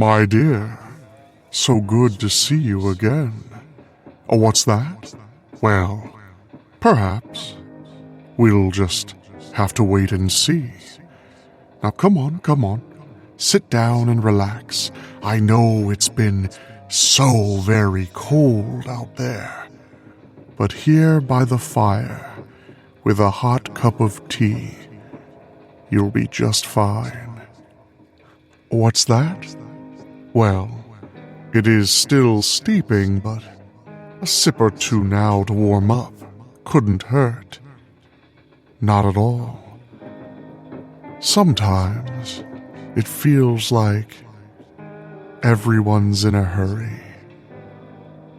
My dear, so good to see you again. Oh, what's that? Well, perhaps we'll just have to wait and see. Now, come on. Sit down and relax. I know it's been so very cold out there. But here by the fire, with a hot cup of tea, you'll be just fine. What's that? Well, it is still steeping, but a sip or two now to warm up couldn't hurt. Not at all. Sometimes it feels like everyone's in a hurry,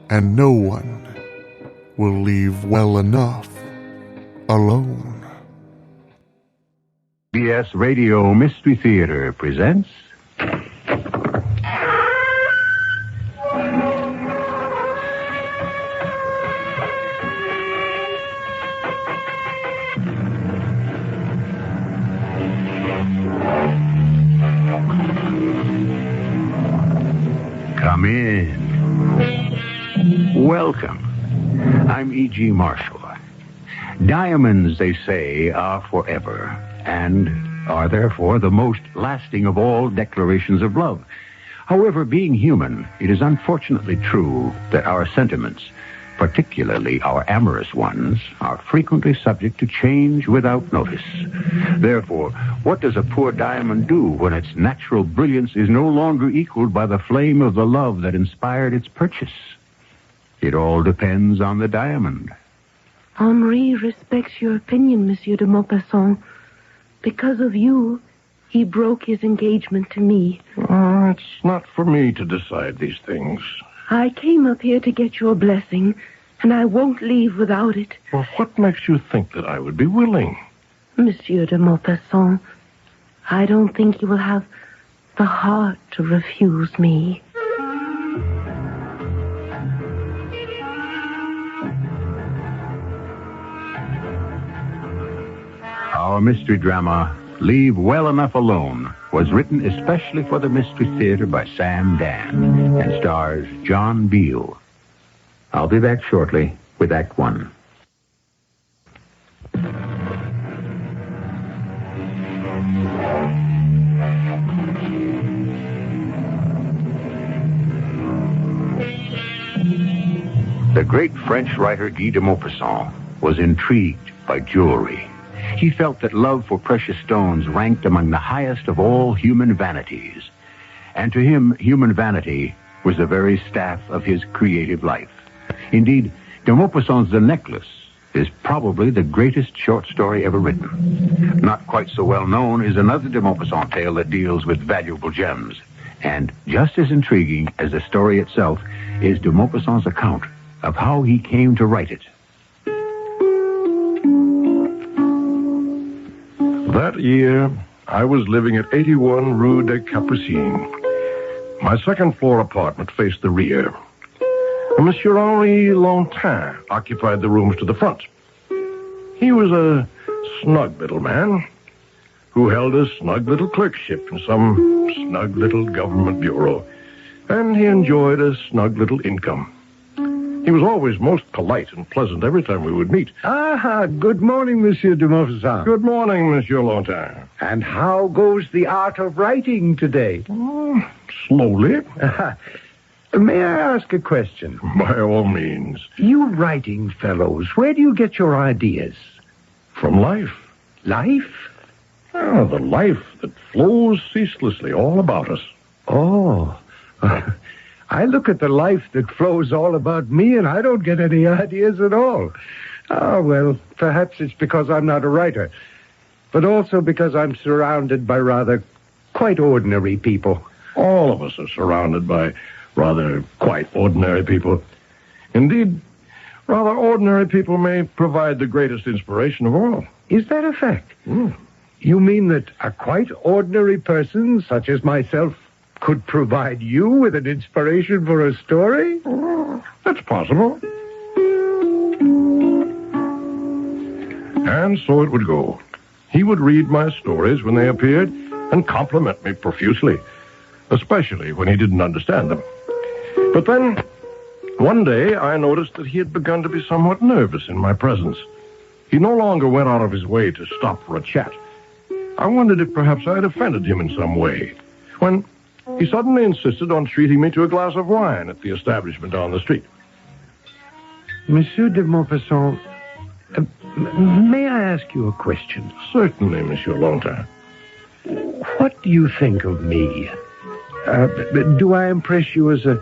and no one will leave well enough alone. BS Radio Mystery Theater presents... Come in. Welcome. I'm E.G. Marshall. Diamonds, they say, are forever, and are therefore the most lasting of all declarations of love. However, being human, it is unfortunately true that our sentiments, particularly our amorous ones, are frequently subject to change without notice. Therefore, what does a poor diamond do when its natural brilliance is no longer equaled by the flame of the love that inspired its purchase? It all depends on the diamond. Henri respects your opinion, Monsieur de Maupassant. Because of you, he broke his engagement to me. It's not for me to decide these things. I came up here to get your blessing, and I won't leave without it. Well, what makes you think that I would be willing? Monsieur de Maupassant, I don't think you will have the heart to refuse me. Our mystery drama, Leave Well Enough Alone, was written especially for the Mystery Theater by Sam Dan and stars John Beale. I'll be back shortly with Act One. The great French writer Guy de Maupassant was intrigued by jewelry. He felt that love for precious stones ranked among the highest of all human vanities. And to him, human vanity was the very staff of his creative life. Indeed, de Maupassant's The Necklace is probably the greatest short story ever written. Not quite so well known is another de Maupassant tale that deals with valuable gems. And just as intriguing as the story itself is de Maupassant's account of how he came to write it. That year, I was living at 81 Rue des Capucines. My second-floor apartment faced the rear. Monsieur Henri Lontin occupied the rooms to the front. He was a snug little man who held a snug little clerkship in some snug little government bureau, and he enjoyed a snug little income. He was always most polite and pleasant every time we would meet. Good morning, Monsieur de Maupassant. Good morning, Monsieur Lontin. And how goes the art of writing today? Slowly. May I ask a question? By all means. You writing fellows, where do you get your ideas? From life. Life? Oh, the life that flows ceaselessly all about us. Oh. I look at the life that flows all about me, and I don't get any ideas at all. Oh, well, perhaps it's because I'm not a writer, but also because I'm surrounded by rather quite ordinary people. All of us are surrounded by rather quite ordinary people. Indeed, rather ordinary people may provide the greatest inspiration of all. Is that a fact? You mean that a quite ordinary person, such as myself, could provide you with an inspiration for a story? That's possible. And so it would go. He would read my stories when they appeared and compliment me profusely. especially when he didn't understand them. But then, one day, I noticed that he had begun to be somewhat nervous in my presence. He no longer went out of his way to stop for a chat. I wondered if perhaps I had offended him in some way, when he suddenly insisted on treating me to a glass of wine at the establishment on the street. Monsieur de Maupassant, may I ask you a question? Certainly, Monsieur Longtime. What do you think of me? Do I impress you as a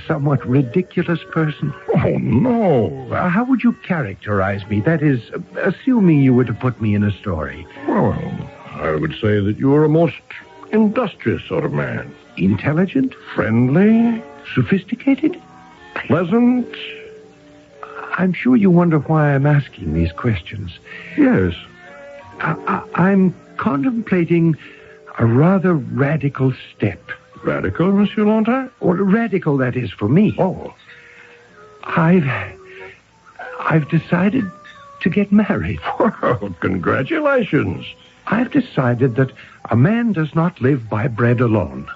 somewhat ridiculous person? Oh, no. How would you characterize me? That is, assuming you were to put me in a story. Well, I would say that you are a most industrious sort of man. Intelligent? Friendly? Sophisticated? Pleasant? I'm sure you wonder why I'm asking these questions. Yes. I'm contemplating a rather radical step. Radical, Monsieur Longtime? Or radical, that is, for me. Oh. I've decided to get married. Well, congratulations. I've decided that a man does not live by bread alone.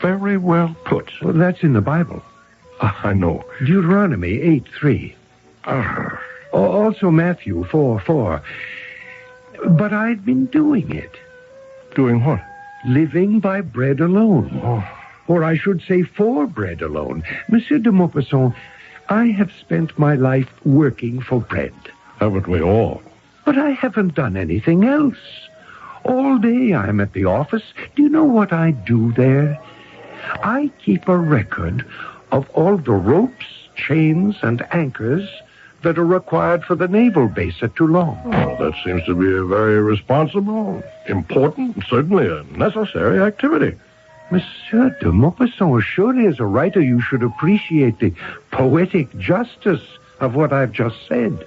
Very well put. Well, that's in the Bible. I know. Deuteronomy 8:3. Also Matthew 4:4. But I've been doing it. Doing what? Living by bread alone. Oh. Or I should say for bread alone. Monsieur de Maupassant, I have spent my life working for bread. Haven't we all? But I haven't done anything else. All day I'm at the office. Do you know what I do there? I keep a record of all the ropes, chains, and anchors that are required for the naval base at Toulon. Well, that seems to be a very responsible, important, and certainly a necessary activity. Monsieur de Maupassant, surely as a writer you should appreciate the poetic justice of what I've just said.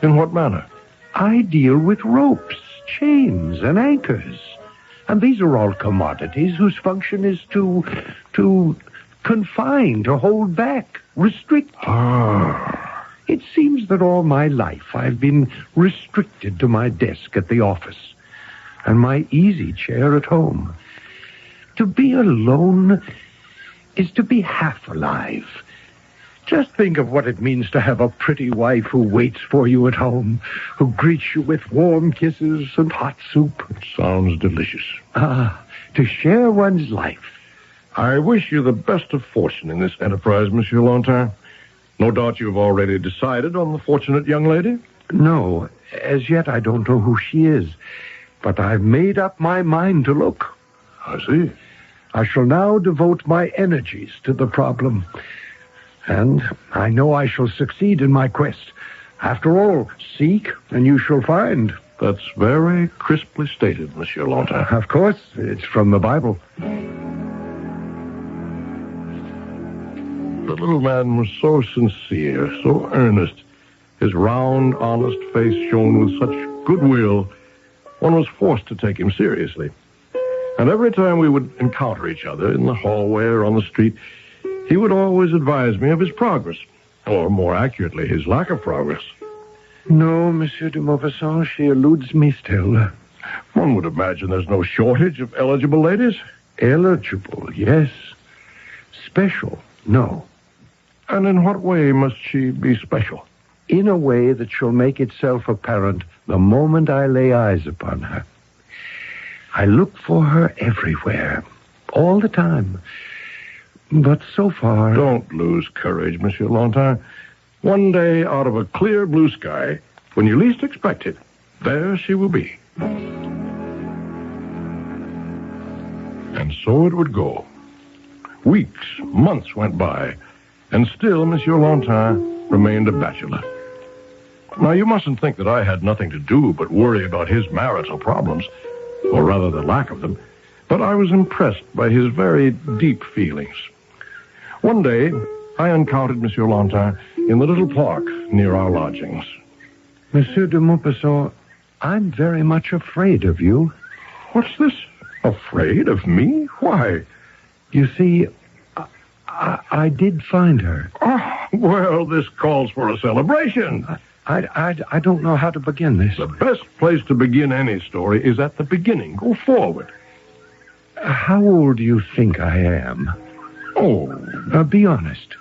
In what manner? I deal with ropes, chains, and anchors. And these are all commodities whose function is to confine, to hold back, restrict. It seems that all my life I've been restricted to my desk at the office and my easy chair at home. To be alone is to be half alive. Just think of what it means to have a pretty wife who waits for you at home, who greets you with warm kisses and hot soup. It sounds delicious. To share one's life. I wish you the best of fortune in this enterprise, Monsieur Longtime. No doubt you've already decided on the fortunate young lady? No, as yet I don't know who she is, but I've made up my mind to look. I see. I shall now devote my energies to the problem. And I know I shall succeed in my quest. After all, seek and you shall find. That's very crisply stated, Monsieur Longtime. Of course, it's from the Bible. The little man was so sincere, so earnest. His round, honest face shone with such goodwill, one was forced to take him seriously. And every time we would encounter each other in the hallway or on the street, he would always advise me of his progress, or more accurately, his lack of progress. No, Monsieur de Maupassant, she eludes me still. One would imagine there's no shortage of eligible ladies. Eligible, yes. Special, no. And in what way must she be special? In a way that shall make itself apparent the moment I lay eyes upon her. I look for her everywhere, all the time. But so far... Don't lose courage, Monsieur Longtime. One day, out of a clear blue sky, when you least expect it, there she will be. And so it would go. Weeks, months went by, and still Monsieur Longtime remained a bachelor. Now, you mustn't think that I had nothing to do but worry about his marital problems, or rather the lack of them, but I was impressed by his very deep feelings. One day, I encountered Monsieur Longtime in the little park near our lodgings. Monsieur de Maupassant, I'm very much afraid of you. What's this? Afraid of me? Why? You see, I did find her. Oh, well, this calls for a celebration. I don't know how to begin this. The best place to begin any story is at the beginning. Go forward. How old do you think I am? Oh, Be honest.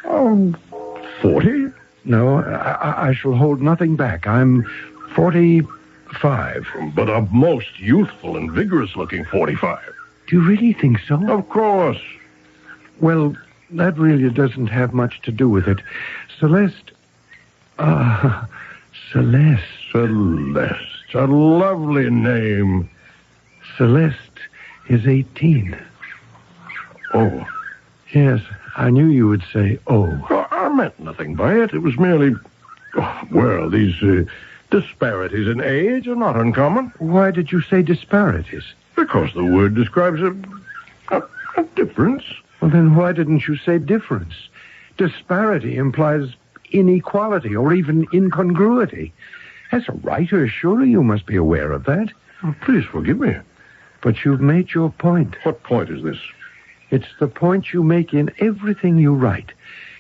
40? No, I shall hold nothing back. I'm 45. But a most youthful and vigorous-looking 45. Do you really think so? Of course. Well, that really doesn't have much to do with it. Celeste. Celeste. Celeste. A lovely name. Celeste is 18. Oh. Yes, I knew you would say, oh. Well, I meant nothing by it. It was merely... well, these disparities in age are not uncommon. Why did you say disparities? Because the word describes a difference. Well, then why didn't you say difference? Disparity implies inequality or even incongruity. As a writer, surely you must be aware of that. Oh, please forgive me. But you've made your point. What point is this? It's the point you make in everything you write.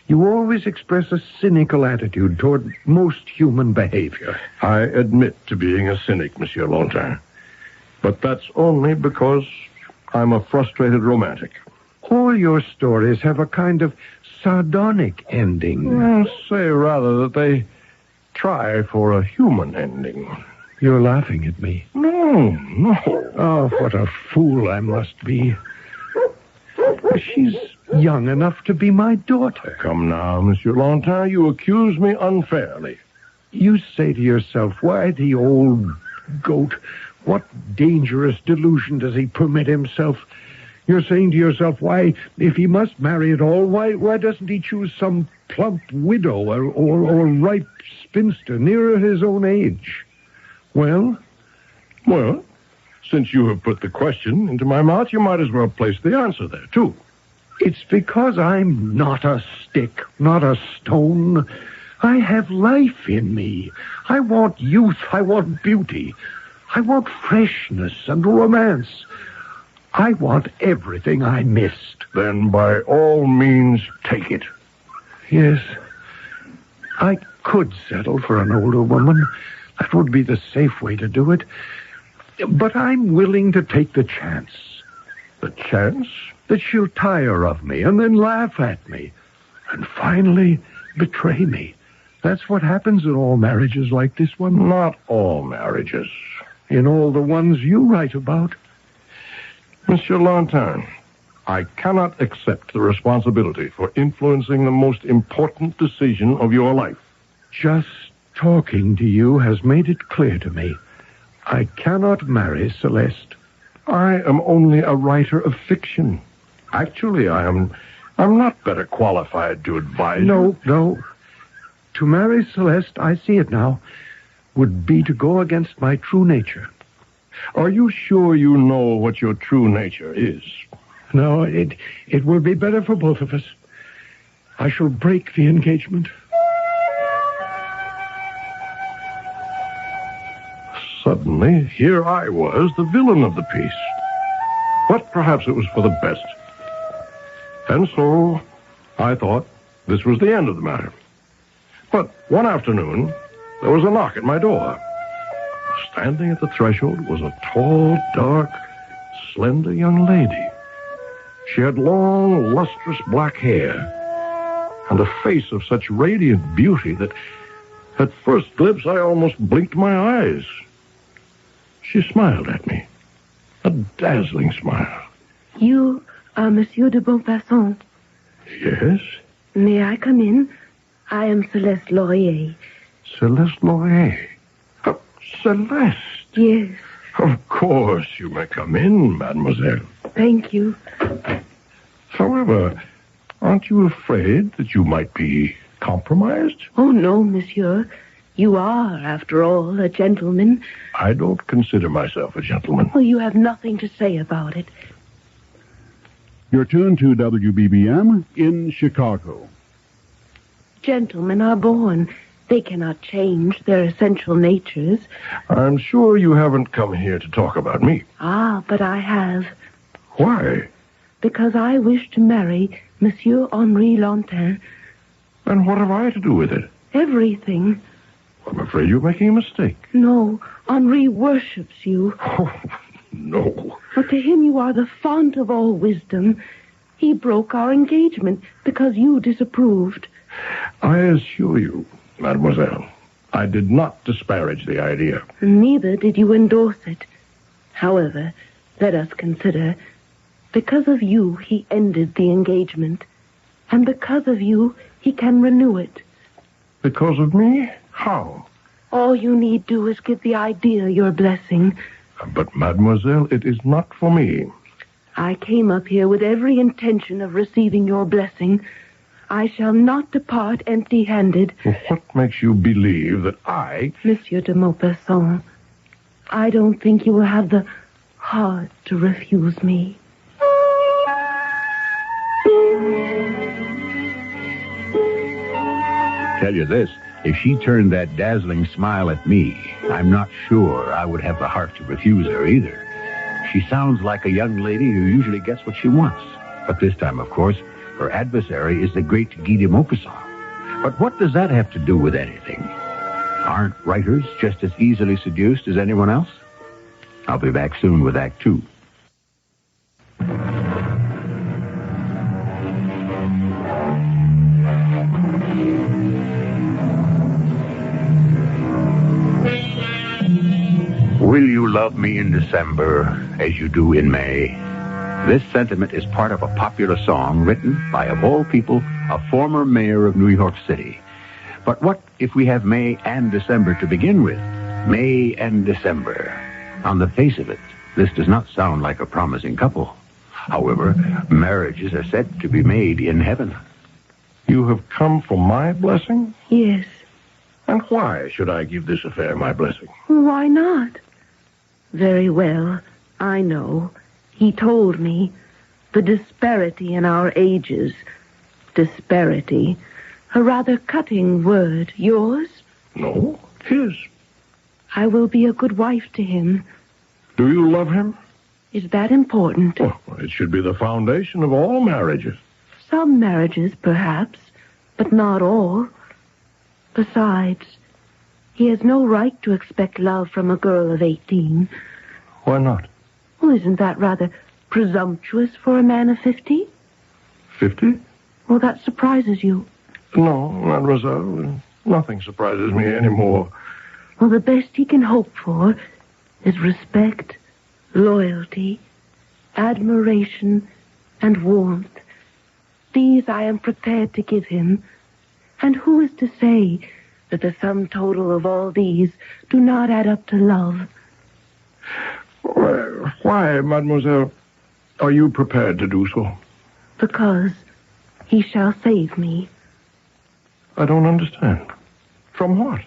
You always express a cynical attitude toward most human behavior. I admit to being a cynic, Monsieur Longin. But that's only because I'm a frustrated romantic. All your stories have a kind of sardonic ending. I'll say rather that they try for a human ending. You're laughing at me. No. Oh, what a fool I must be. She's young enough to be my daughter. Come now, Monsieur Longin, you accuse me unfairly. You say to yourself, why the old goat? What dangerous delusion does he permit himself? You're saying to yourself, why, if he must marry at all, why doesn't he choose some plump widow or ripe spinster nearer his own age? Well, since you have put the question into my mouth, you might as well place the answer there, too. it's because I'm not a stick, not a stone. I have life in me. I want youth. I want beauty. I want freshness and romance. I want everything I missed. Then by all means, take it. Yes, I could settle for an older woman. That would be the safe way to do it. But I'm willing to take the chance. The chance? That she'll tire of me and then laugh at me. And finally betray me. That's what happens in all marriages like this one. Not all marriages. In all the ones you write about. Monsieur Longin, I cannot accept the responsibility for influencing the most important decision of your life. Just talking to you has made it clear to me. I cannot marry Celeste. I am only a writer of fiction. Actually, I'm not better qualified to advise. No. To marry Celeste, I see it now, would be to go against my true nature. Are you sure you know what your true nature is? No, it will be better for both of us. I shall break the engagement. Suddenly, here I was, the villain of the piece. But perhaps it was for the best. And so, I thought this was the end of the matter. But one afternoon, there was a knock at my door. Standing at the threshold was a tall, dark, slender young lady. She had long, lustrous black hair and a face of such radiant beauty that at first glimpse I almost blinked my eyes. She smiled at me, a dazzling smile. You are Monsieur de Beaufasson. Yes? May I come in? I am Celeste Laurier. Celeste Laurier. Oh, Celeste. Yes, Of course you may come in, mademoiselle. thank you. However, aren't you afraid that you might be compromised? Oh, no, monsieur. You are, after all, a gentleman. I don't consider myself a gentleman. Well, you have nothing to say about it. You're tuned to WBBM in Chicago. Gentlemen are born. They cannot change their essential natures. I'm sure you haven't come here to talk about me. Ah, but I have. Why? Because I wish to marry Monsieur Henri Lantin. And what have I to do with it? Everything. I'm afraid you're making a mistake. No, Henri worships you. Oh, No. But to him you are the font of all wisdom. He broke our engagement because you disapproved. I assure you, mademoiselle, I did not disparage the idea. Neither did you endorse it. However, let us consider. Because of you, he ended the engagement. And because of you, he can renew it. Because of me? How? All you need do is give the idea your blessing. But, mademoiselle, it is not for me. I came up here with every intention of receiving your blessing. I shall not depart empty-handed. What makes you believe that I... Monsieur de Maupassant, I don't think you will have the heart to refuse me. Tell you this, if she turned that dazzling smile at me, I'm not sure I would have the heart to refuse her either. She sounds like a young lady who usually gets what she wants. But this time, of course, her adversary is the great Guy de Maupassant. But what does that have to do with anything? Aren't writers just as easily seduced as anyone else? I'll be back soon with Act 2. Will you love me in December as you do in May? This sentiment is part of a popular song written by, of all people, a former mayor of New York City. But what if we have May and December to begin with? May and December. On the face of it, this does not sound like a promising couple. However, marriages are said to be made in heaven. You have come for my blessing? Yes. And why should I give this affair my blessing? Why not? Very well. I know. He told me. The disparity in our ages. Disparity. A rather cutting word. Yours? No, his. I will be a good wife to him. Do you love him? Is that important? Oh, it should be the foundation of all marriages. Some marriages, perhaps, but not all. Besides, he has no right to expect love from a girl of 18. Why not? Well, isn't that rather presumptuous for a man of 50? 50? Well, that surprises you. No, mademoiselle. Nothing surprises me anymore. Well, the best he can hope for is respect, loyalty, admiration, and warmth. These I am prepared to give him. And who is to say that the sum total of all these do not add up to love? Why, mademoiselle, are you prepared to do so? Because he shall save me. I don't understand. From what?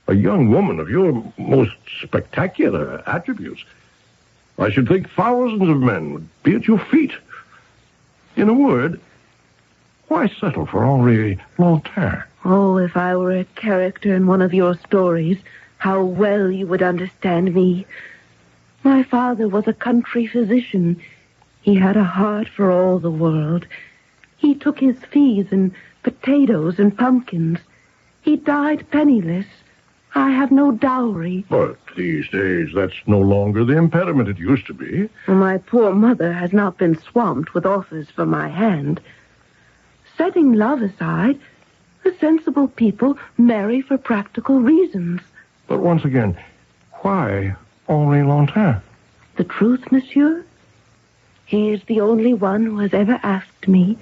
A young woman of your most spectacular attributes. I should think thousands of men would be at your feet. In a word, why settle for Henri Lanterne? Oh, if I were a character in one of your stories, how well you would understand me. My father was a country physician. He had a heart for all the world. He took his fees in potatoes and pumpkins. He died penniless. I have no dowry. But these days, that's no longer the impediment it used to be. My poor mother has not been swamped with offers for my hand. Setting love aside, the sensible people marry for practical reasons. But once again, why Henri Lanterne? The truth, monsieur? He is the only one who has ever asked me.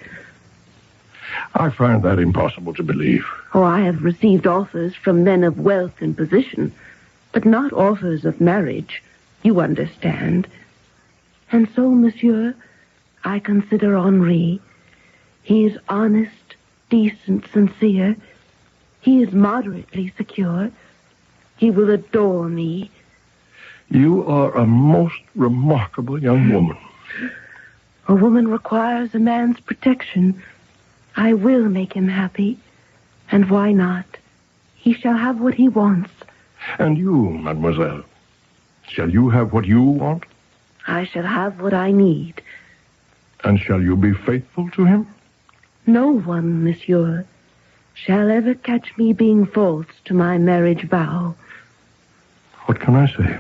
I find that impossible to believe. Oh, I have received offers from men of wealth and position, but not offers of marriage. You understand. And so, monsieur, I consider Henri. He is honest, decent, sincere. He is moderately secure. He will adore me. You are a most remarkable young woman. A woman requires a man's protection. I will make him happy. And why not? He shall have what he wants. And you, mademoiselle, shall you have what you want? I shall have what I need. And shall you be faithful to him? No one, monsieur, shall ever catch me being false to my marriage vow. What can I say?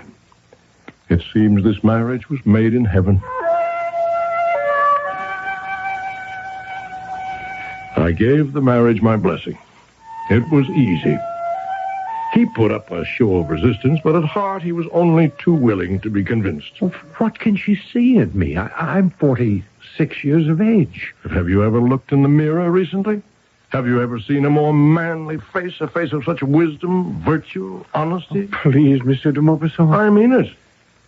It seems this marriage was made in heaven. I gave the marriage my blessing. It was easy. He put up a show of resistance, but at heart he was only too willing to be convinced. Well, what can she see in me? I'm 46 years of age. Have you ever looked in the mirror recently? Have you ever seen a more manly face, a face of such wisdom, virtue, honesty? Oh, please, Monsieur de Maupassant. I mean it.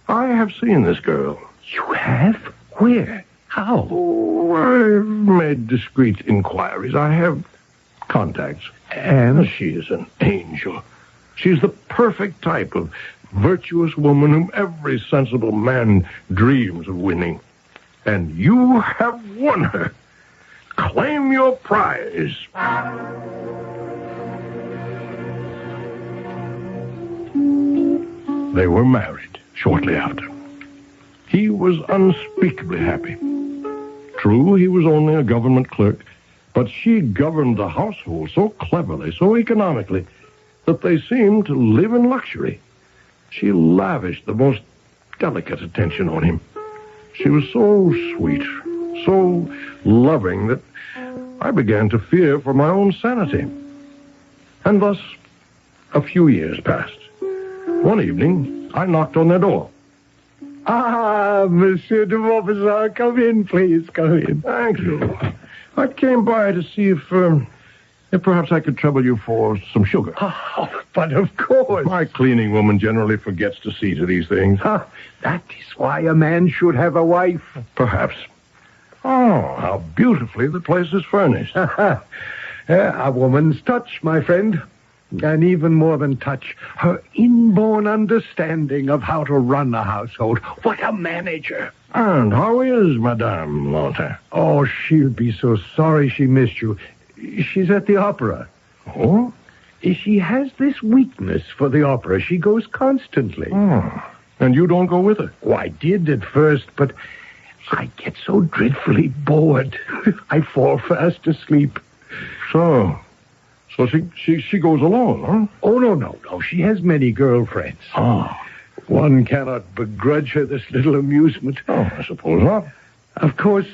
I have seen this girl. You have? Where? How? Oh, I've made discreet inquiries. I have contacts. And? She is an angel. She's the perfect type of virtuous woman whom every sensible man dreams of winning. And you have won her. Claim your prize. They were married shortly after. He was unspeakably happy. True, he was only a government clerk, but she governed the household so cleverly, so economically, that they seemed to live in luxury. She lavished the most delicate attention on him. She was so sweet, so loving that I began to fear for my own sanity. And thus, a few years passed. One evening, I knocked on their door. Ah, Monsieur de Maupassant, come in, please, come in. Thank you. I came by to see if perhaps I could trouble you for some sugar. Oh, but of course. My cleaning woman generally forgets to see to these things. That is why a man should have a wife. Perhaps. Oh, how beautifully the place is furnished. A woman's touch, my friend. And even more than touch, her inborn understanding of how to run a household. What a manager. And how is Madame Lantin? Oh, she'll be so sorry she missed you. She's at the opera. Oh? She has this weakness for the opera. She goes constantly. Oh. And you don't go with her? Oh, I did at first, but I get so dreadfully bored. I fall fast asleep. So she goes alone, huh? Oh, no. She has many girlfriends. Oh. One cannot begrudge her this little amusement. Oh, I suppose not. Of course,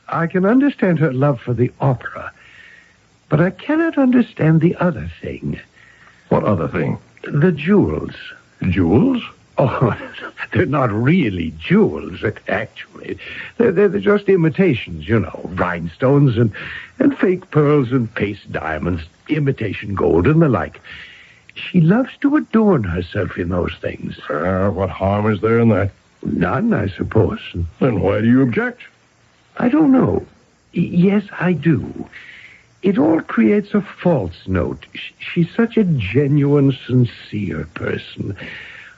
I can understand her love for the opera, but I cannot understand the other thing. What other thing? The jewels. Jewels? Oh, they're not really jewels, actually. They're just imitations, rhinestones and fake pearls and paste diamonds, imitation gold and the like. She loves to adorn herself in those things. What harm is there in that? None, I suppose. Then why do you object? I don't know. Yes, I do. It all creates a false note. She's such a genuine, sincere person.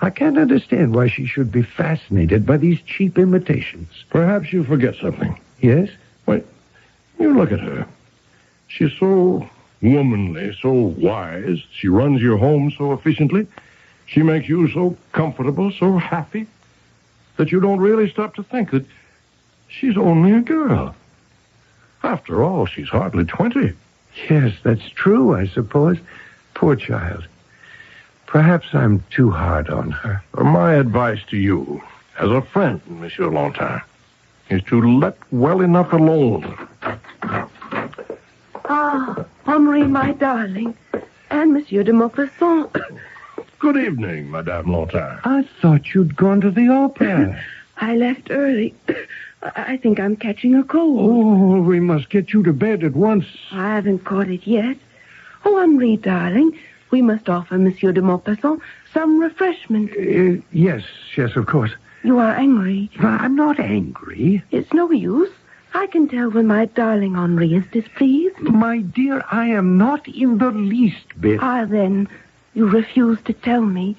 I can't understand why she should be fascinated by these cheap imitations. Perhaps you forget something. Yes? Wait, you look at her. She's so womanly, so wise. She runs your home so efficiently. She makes you so comfortable, so happy, that you don't really stop to think that she's only a girl. After all, she's hardly 20. Yes, that's true, I suppose. Poor child. Perhaps I'm too hard on her. My advice to you, as a friend, Monsieur Lantin, is to let well enough alone. Ah, Henri, my darling. And Monsieur de Maupassant. Good evening, Madame Lantin. I thought you'd gone to the opera. I left early. I think I'm catching a cold. Oh, we must get you to bed at once. I haven't caught it yet. Oh, Henri, darling, we must offer Monsieur de Maupassant some refreshment. Yes, of course. You are angry. I'm not angry. It's no use. I can tell when my darling Henri is displeased. My dear, I am not in the least bit. Ah, then, you refuse to tell me.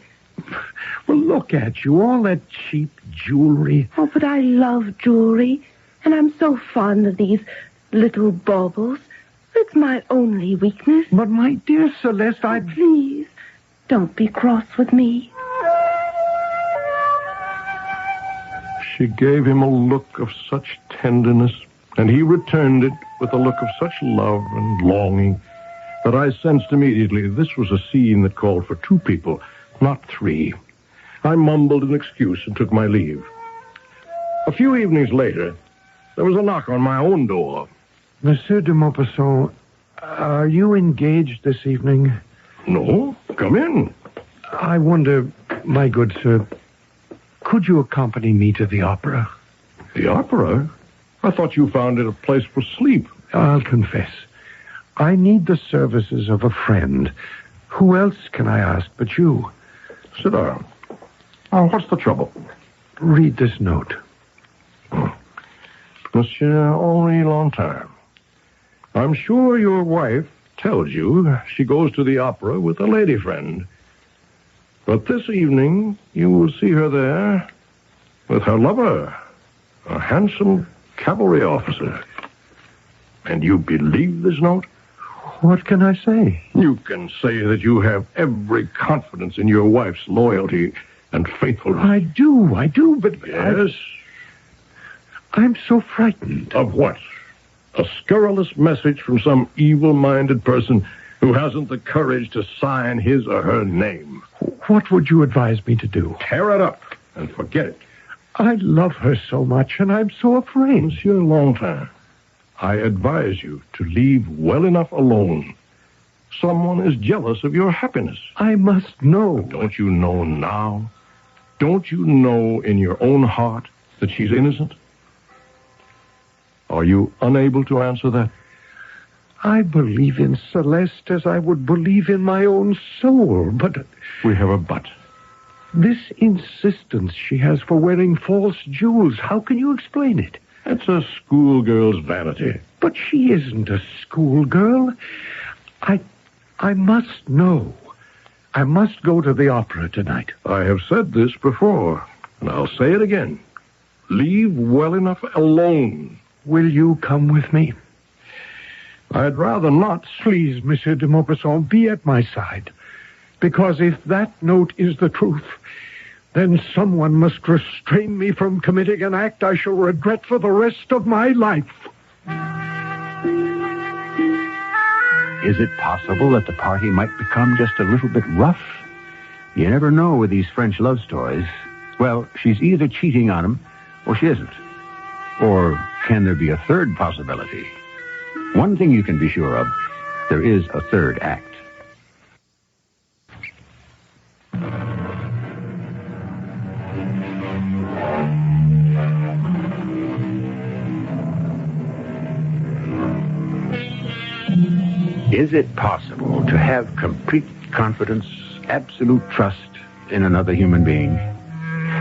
Well, look at you, all that cheap jewelry. Oh, but I love jewelry, and I'm so fond of these little baubles. It's my only weakness. But, my dear Celeste, Please, don't be cross with me. She gave him a look of such tenderness, and he returned it with a look of such love and longing, that I sensed immediately this was a scene that called for two people, not three. I mumbled an excuse and took my leave. A few evenings later, there was a knock on my own door. Monsieur de Maupassant, are you engaged this evening? No, come in. I wonder, my good sir, could you accompany me to the opera? The opera? I thought you found it a place for sleep. I'll confess. I need the services of a friend. Who else can I ask but you? Sit down. Oh, what's the trouble? Read this note. Monsieur Henri Longtime, I'm sure your wife tells you she goes to the opera with a lady friend. But this evening, you will see her there with her lover, a handsome cavalry officer. And you believe this note? What can I say? You can say that you have every confidence in your wife's loyalty and faithfulness. I do, but... Yes? I'm so frightened. Of what? A scurrilous message from some evil-minded person who hasn't the courage to sign his or her name. What would you advise me to do? Tear it up and forget it. I love her so much, and I'm so afraid. Monsieur Longtime, I advise you to leave well enough alone. Someone is jealous of your happiness. I must know. Don't you know now? Don't you know in your own heart that she's innocent? Are you unable to answer that? I believe in Celeste as I would believe in my own soul, but... We have a but. This insistence she has for wearing false jewels, how can you explain it? It's a schoolgirl's vanity. But she isn't a schoolgirl. I must know. I must go to the opera tonight. I have said this before, and I'll say it again. Leave well enough alone. Will you come with me? I'd rather not. Please, Monsieur de Maupassant, be at my side. Because if that note is the truth, then someone must restrain me from committing an act I shall regret for the rest of my life. Is it possible that the party might become just a little bit rough? You never know with these French love stories. Well, she's either cheating on him or she isn't. Or can there be a third possibility? One thing you can be sure of, there is a third act. Is it possible to have complete confidence, absolute trust in another human being?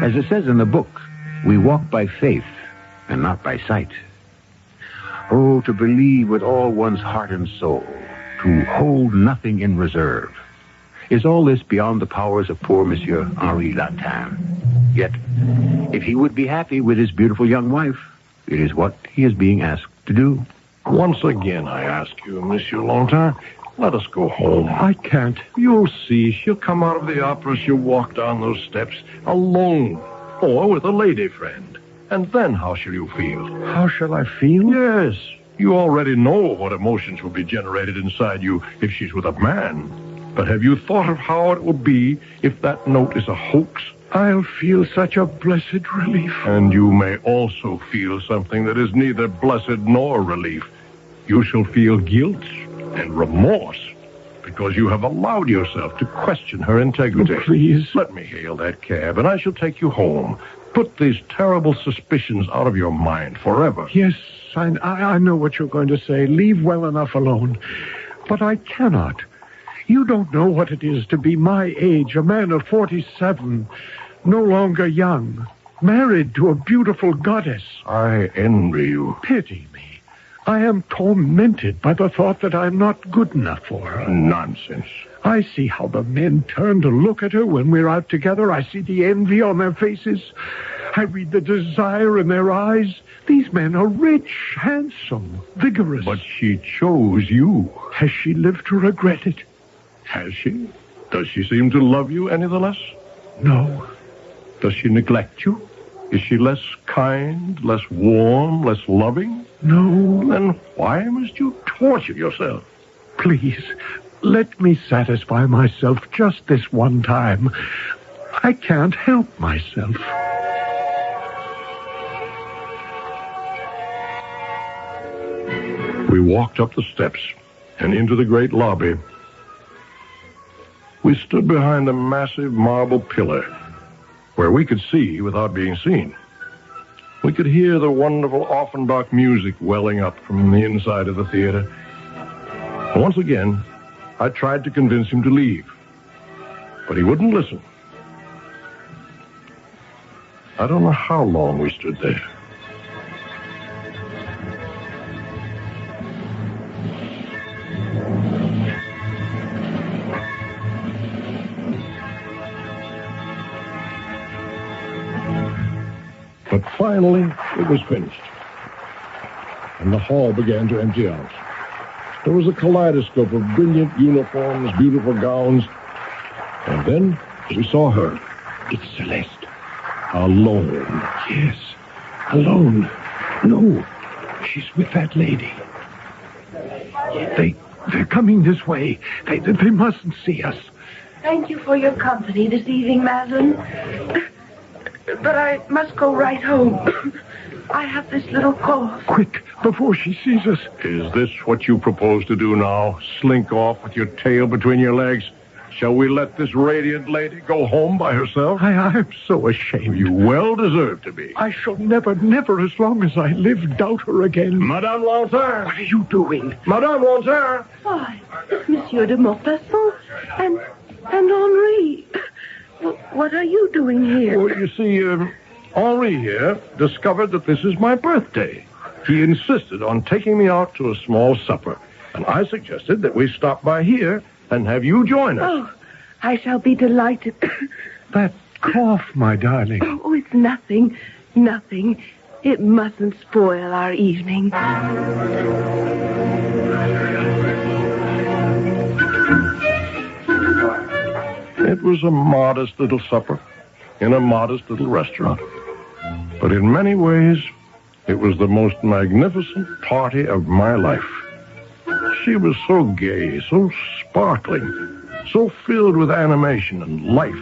As it says in the book, we walk by faith and not by sight. Oh, to believe with all one's heart and soul, to hold nothing in reserve. Is all this beyond the powers of poor Monsieur Henri Longtime? Yet, if he would be happy with his beautiful young wife, it is what he is being asked to do. Once again, I ask you, Monsieur Longtime, let us go home. I can't. You'll see. She'll come out of the opera. She'll walk down those steps alone or with a lady friend. And then how shall you feel? How shall I feel? Yes. You already know what emotions will be generated inside you if she's with a man. But have you thought of how it will be if that note is a hoax? I'll feel such a blessed relief. And you may also feel something that is neither blessed nor relief. You shall feel guilt and remorse because you have allowed yourself to question her integrity. Oh, please. Let me hail that cab, and I shall take you home. Put these terrible suspicions out of your mind forever. Yes, I know what you're going to say. Leave well enough alone. But I cannot. You don't know what it is to be my age, a man of 47, no longer young, married to a beautiful goddess. I envy you. Pity me. I am tormented by the thought that I'm not good enough for her. Nonsense. I see how the men turn to look at her when we're out together. I see the envy on their faces. I read the desire in their eyes. These men are rich, handsome, vigorous. But she chose you. Has she lived to regret it? Has she? Does she seem to love you any the less? No. Does she neglect you? Is she less kind, less warm, less loving? No. Then why must you torture yourself? Please, let me satisfy myself just this one time. I can't help myself. We walked up the steps and into the great lobby. We stood behind a massive marble pillar where we could see without being seen. We could hear the wonderful Offenbach music welling up from the inside of the theater. And once again, I tried to convince him to leave, but he wouldn't listen. I don't know how long we stood there. But finally, it was finished, and the hall began to empty out. There was a kaleidoscope of brilliant uniforms, beautiful gowns, and then we saw her. It's Celeste. Alone. Yes, alone. No, she's with that lady. They're coming this way. They mustn't see us. Thank you for your company this evening, Madeline. But I must go right home. I have this little cough. Quick, before she sees us. Is this what you propose to do now? Slink off with your tail between your legs? Shall we let this radiant lady go home by herself? I'm so ashamed. You well deserve to be. I shall never, as long as I live, doubt her again. Madame Lanterre! What are you doing? Madame Lanterre! Why, it's Monsieur de Maupassant and Henri. What are you doing here? Well, you see, Henri here discovered that this is my birthday. He insisted on taking me out to a small supper, and I suggested that we stop by here and have you join us. Oh, I shall be delighted. That cough, my darling. Oh, it's nothing. Nothing. It mustn't spoil our evening. It was a modest little supper in a modest little restaurant. But in many ways, it was the most magnificent party of my life. She was so gay, so sparkling, so filled with animation and life.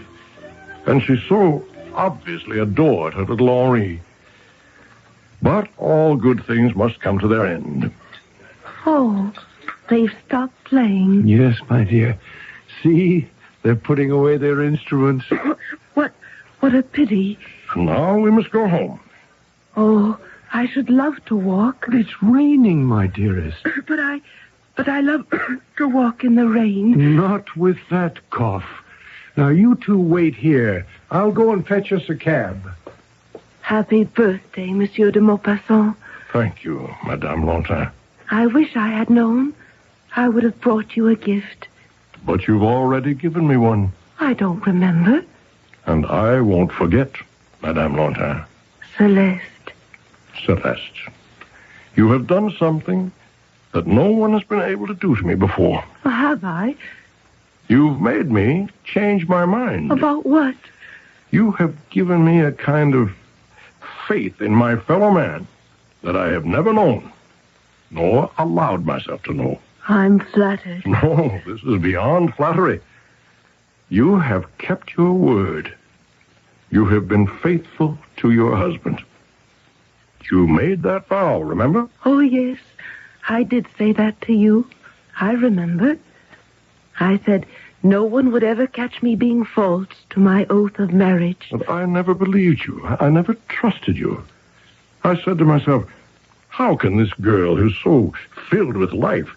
And she so obviously adored her little Henri. But all good things must come to their end. Oh, they've stopped playing. Yes, my dear. See, they're putting away their instruments. What a pity. Now we must go home. Oh, I should love to walk. But it's raining, my dearest. But I love to walk in the rain. Not with that cough. Now, you two wait here. I'll go and fetch us a cab. Happy birthday, Monsieur de Maupassant. Thank you, Madame Lantin. I wish I had known. I would have brought you a gift. But you've already given me one. I don't remember. And I won't forget, Madame Lantin. Celeste. Celeste, you have done something that no one has been able to do to me before. Have I? You've made me change my mind. About what? You have given me a kind of faith in my fellow man that I have never known, nor allowed myself to know. I'm flattered. No, this is beyond flattery. You have kept your word. You have been faithful to your husband. You made that vow, remember? Oh, yes. I did say that to you. I remember. I said no one would ever catch me being false to my oath of marriage. But I never believed you. I never trusted you. I said to myself, how can this girl who's so filled with life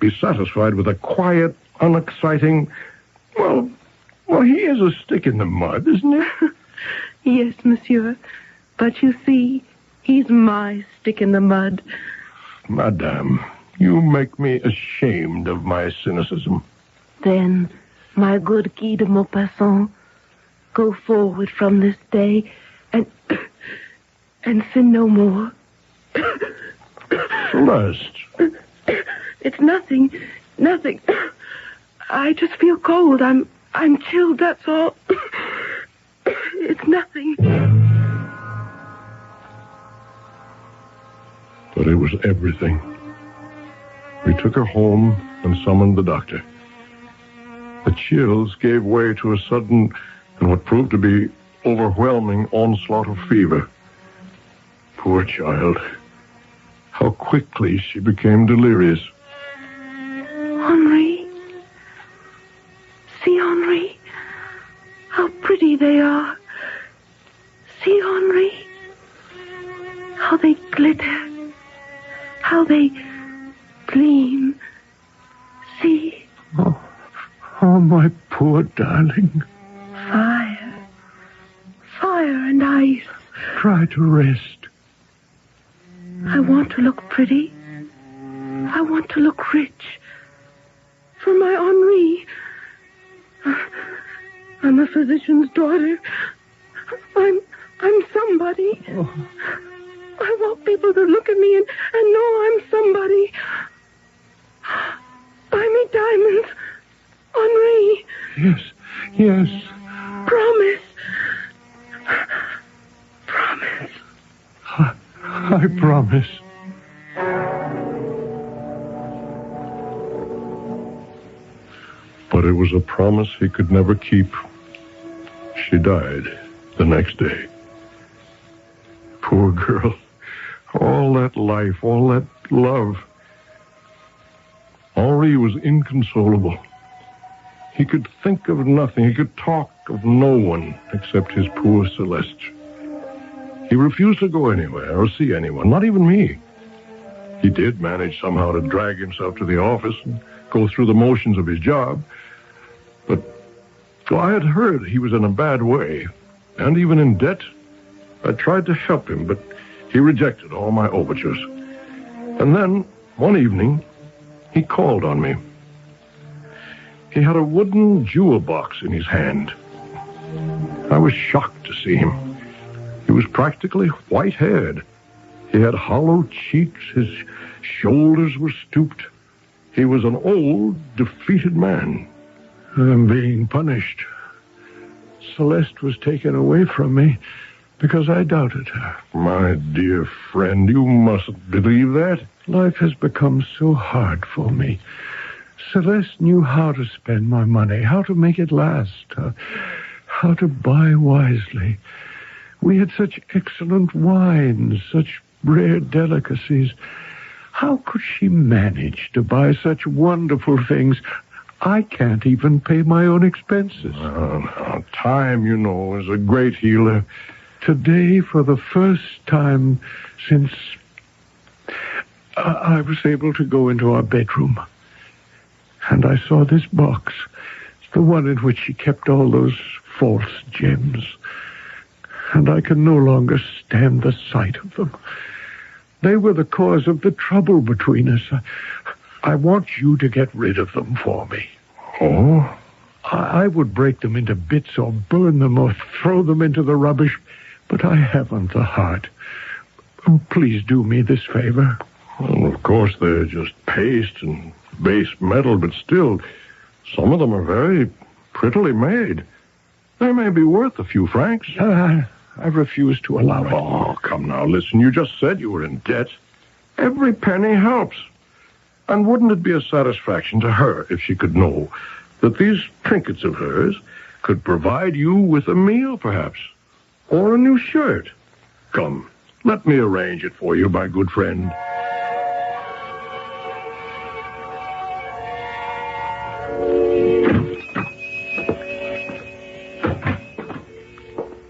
be satisfied with a quiet, unexciting... Well, he is a stick in the mud, isn't he? Yes, monsieur. But you see, he's my stick in the mud. Madame, you make me ashamed of my cynicism. Then, my good Guy de Maupassant, go forward from this day and sin no more. Celeste. It's nothing. I just feel cold. I'm chilled, that's all. It's nothing. But it was everything. We took her home and summoned the doctor. The chills gave way to a sudden and what proved to be overwhelming onslaught of fever. Poor child. How quickly she became delirious. Henri. See, Henri, how pretty they are. See, Henri, how they glitter, how they gleam. See? Oh, my poor darling. Fire. Fire and ice. Try to rest. I want to look pretty. I want to look rich. For my Henri. I'm a physician's daughter. I'm somebody. Oh. I want people to look at me and know I'm somebody. Buy me diamonds. Henri. Yes. Promise. Promise. I promise. But it was a promise he could never keep. She died the next day. Poor girl. All that life, all that love. Henri was inconsolable. He could think of nothing. He could talk of no one except his poor Celeste. He refused to go anywhere or see anyone, not even me. He did manage somehow to drag himself to the office and go through the motions of his job. But I had heard he was in a bad way, and even in debt. I tried to help him, but he rejected all my overtures. And then, one evening, he called on me. He had a wooden jewel box in his hand. I was shocked to see him. He was practically white-haired. He had hollow cheeks. His shoulders were stooped. He was an old, defeated man. I'm being punished. Celeste was taken away from me because I doubted her. My dear friend, you mustn't believe that. Life has become so hard for me. Celeste knew how to spend my money, how to make it last, how to buy wisely. We had such excellent wines, such rare delicacies. How could she manage to buy such wonderful things? I can't even pay my own expenses. Time, you know, is a great healer. Today, for the first time since I was able to go into our bedroom, and I saw this box. It's the one in which she kept all those false gems. And I can no longer stand the sight of them. They were the cause of the trouble between us. I want you to get rid of them for me. Oh? I would break them into bits or burn them or throw them into the rubbish, but I haven't the heart. Please do me this favor. Well, of course, they're just paste and base metal, but still, some of them are very prettily made. They may be worth a few francs. I refuse to allow it. Oh, come now, listen. You just said you were in debt. Every penny helps. And wouldn't it be a satisfaction to her if she could know that these trinkets of hers could provide you with a meal, perhaps, or a new shirt? Come, let me arrange it for you, my good friend.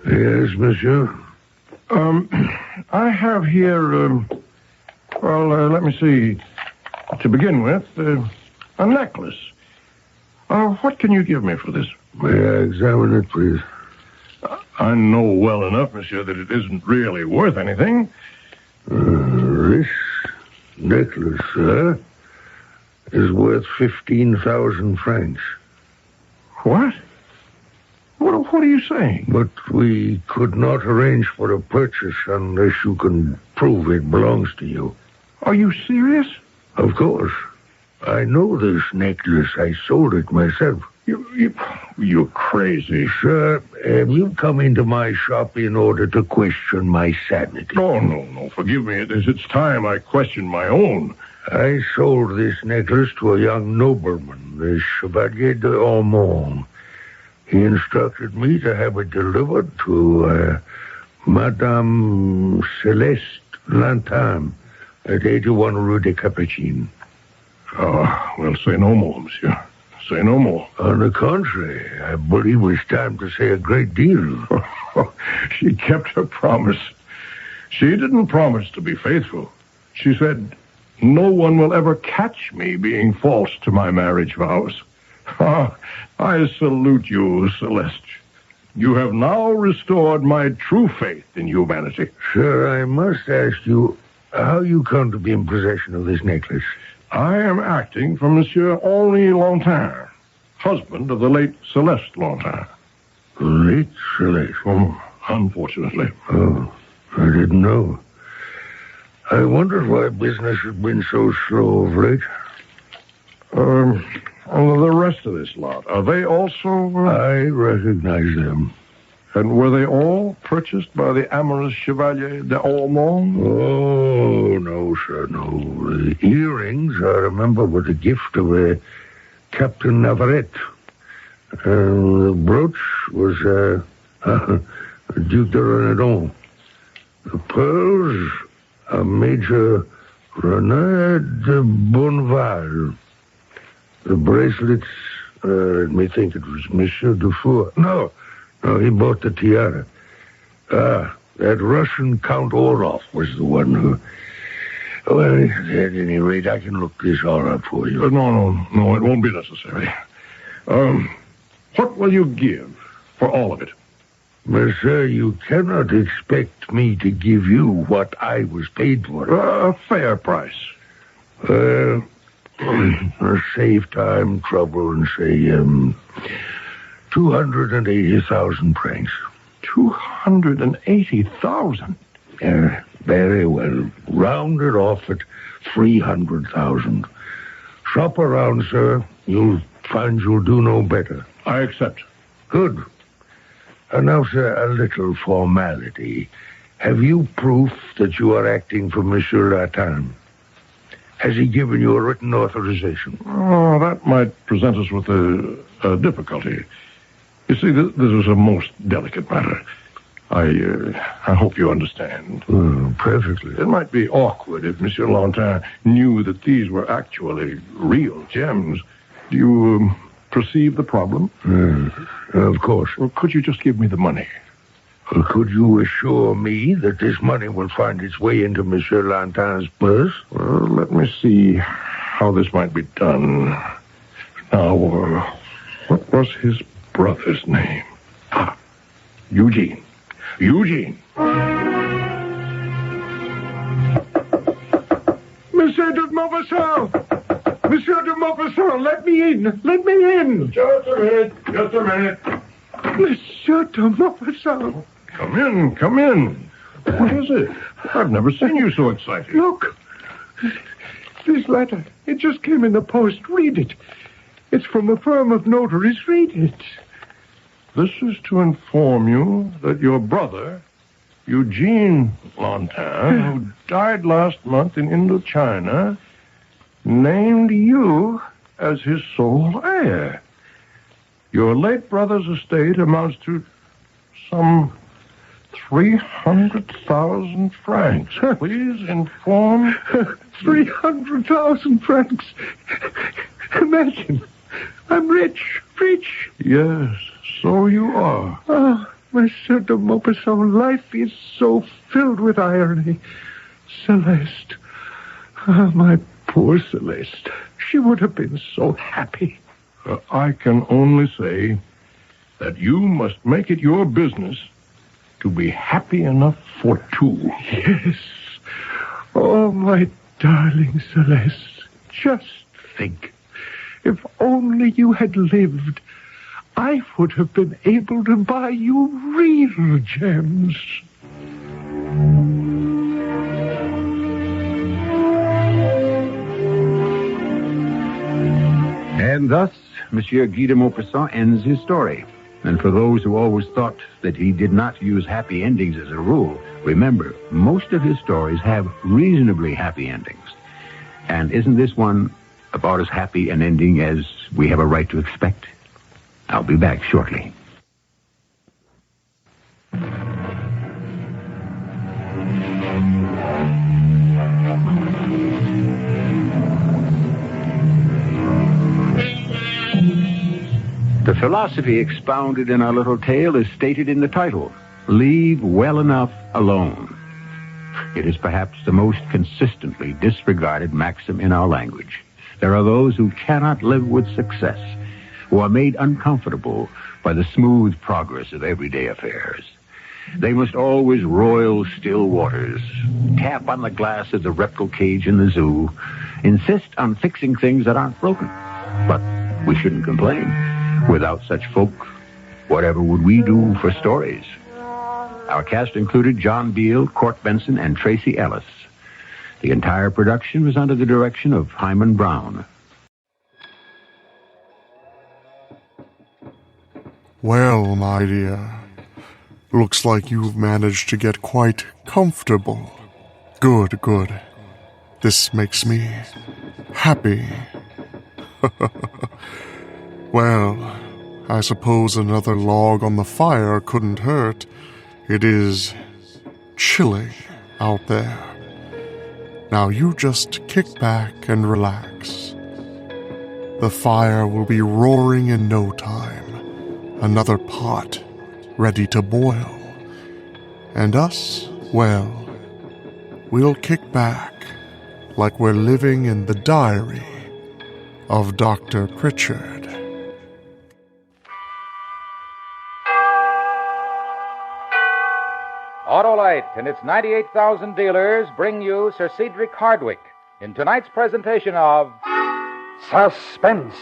Yes, monsieur. I have here, let me see. To begin with, a necklace. What can you give me for this? May I examine it, please? I know well enough, monsieur, that it isn't really worth anything. This necklace, sir, is worth 15,000 francs. What? What are you saying? But we could not arrange for a purchase unless you can prove it belongs to you. Are you serious? Of course. I know this necklace. I sold it myself. You're crazy. Sir, have you come into my shop in order to question my sanity? No. Forgive me. It's time I question my own. I sold this necklace to a young nobleman, the Chevalier de Ormond. He instructed me to have it delivered to Madame Celeste Lantin at 81 Rue des Capucines. Oh, well, say no more, monsieur. Say no more. On the contrary, I believe it's time to say a great deal. She kept her promise. She didn't promise to be faithful. She said, no one will ever catch me being false to my marriage vows. I salute you, Celeste. You have now restored my true faith in humanity. Sir, I must ask you how you come to be in possession of this necklace. I am acting for Monsieur Henri Lantin, husband of the late Celeste Lantin. Late Celeste? Oh, unfortunately. Oh, I didn't know. I wondered why business had been so slow of late. The rest of this lot, are they also... I recognize them. And were they all purchased by the amorous Chevalier d'Ormond? Oh, no, sir, no. The earrings, I remember, were the gift of Captain Navarrete. The brooch was Duc de Renaudon. The pearls, Major Renard de Bonneval. The bracelets, let me think, it was Monsieur Dufour. No, he bought the tiara. That Russian Count Orloff was the one who... Well, at any rate, I can look this all up for you. No, it won't be necessary. What will you give for all of it? Monsieur, you cannot expect me to give you what I was paid for. A fair price. Save time, trouble, and say, 280,000 francs. 280,000? Very well. Round it off at 300,000. Shop around, sir. You'll find you'll do no better. I accept. Good. And now, sir, a little formality. Have you proof that you are acting for Monsieur Lantin? Has he given you a written authorization? Oh, that might present us with a difficulty. You see, this is a most delicate matter. I hope you understand. Perfectly. It might be awkward if Monsieur Lantin knew that these were actually real gems. Do you perceive the problem? Of course. Well, could you just give me the money? Well, could you assure me that this money will find its way into Monsieur Lantin's purse? Well, let me see how this might be done. Now, what was his brother's name? Eugene. Monsieur de Maupassant! Monsieur de Maupassant, let me in! Let me in! Just a minute. Monsieur de Maupassant! Come in. What is it? I've never seen you so excited. Look! This letter, it just came in the post. Read it. It's from a firm of notaries. Read it. This is to inform you that your brother, Eugene Lantin, who died last month in Indochina, named you as his sole heir. Your late brother's estate amounts to some 300,000 francs. Please inform... 300,000 francs. Imagine. I'm rich. Yes, so you are. Oh, Monsieur de Maupassant, life is so filled with irony. Celeste. My poor Celeste. She would have been so happy. I can only say that you must make it your business to be happy enough for two. Yes. Oh, my darling Celeste. Just think. If only you had lived, I would have been able to buy you real gems. And thus, Monsieur Guy de Maupassant ends his story. And for those who always thought that he did not use happy endings as a rule, remember, most of his stories have reasonably happy endings. And isn't this one about as happy an ending as we have a right to expect? I'll be back shortly. The philosophy expounded in our little tale is stated in the title, Leave Well Enough Alone. It is perhaps the most consistently disregarded maxim in our language. There are those who cannot live with success, who are made uncomfortable by the smooth progress of everyday affairs. They must always roil still waters, tap on the glass of the reptile cage in the zoo, insist on fixing things that aren't broken. But we shouldn't complain. Without such folk, whatever would we do for stories? Our cast included John Beale, Court Benson, and Tracy Ellis. The entire production was under the direction of Hyman Brown. Well, my dear, looks like you've managed to get quite comfortable. Good, good. This makes me happy. Well, I suppose another log on the fire couldn't hurt. It is chilly out there. Now you just kick back and relax. The fire will be roaring in no time. Another pot ready to boil. And us, well, we'll kick back like we're living in the Diary of Dr. Pritchard. Autolite and its 98,000 dealers bring you Sir Cedric Hardwicke in tonight's presentation of Suspense.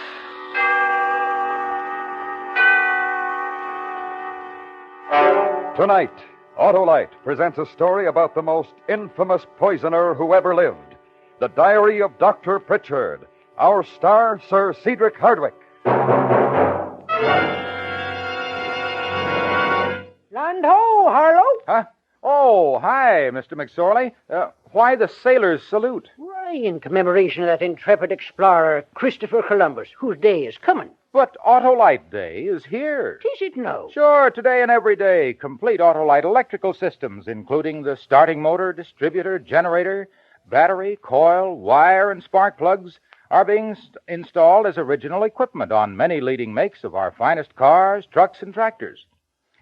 Tonight, Autolite presents a story about the most infamous poisoner who ever lived. The Diary of Doctor Pritchard. Our star, Sir Cedric Hardwicke. Land ho, Harlow. Huh? Oh, hi, Mr. McSorley. Why the sailor's salute? Why, in commemoration of that intrepid explorer, Christopher Columbus, whose day is coming. But Autolite Day is here. Is it now? Sure, today and every day, complete Autolite electrical systems, including the starting motor, distributor, generator, battery, coil, wire, and spark plugs, are being installed as original equipment on many leading makes of our finest cars, trucks, and tractors.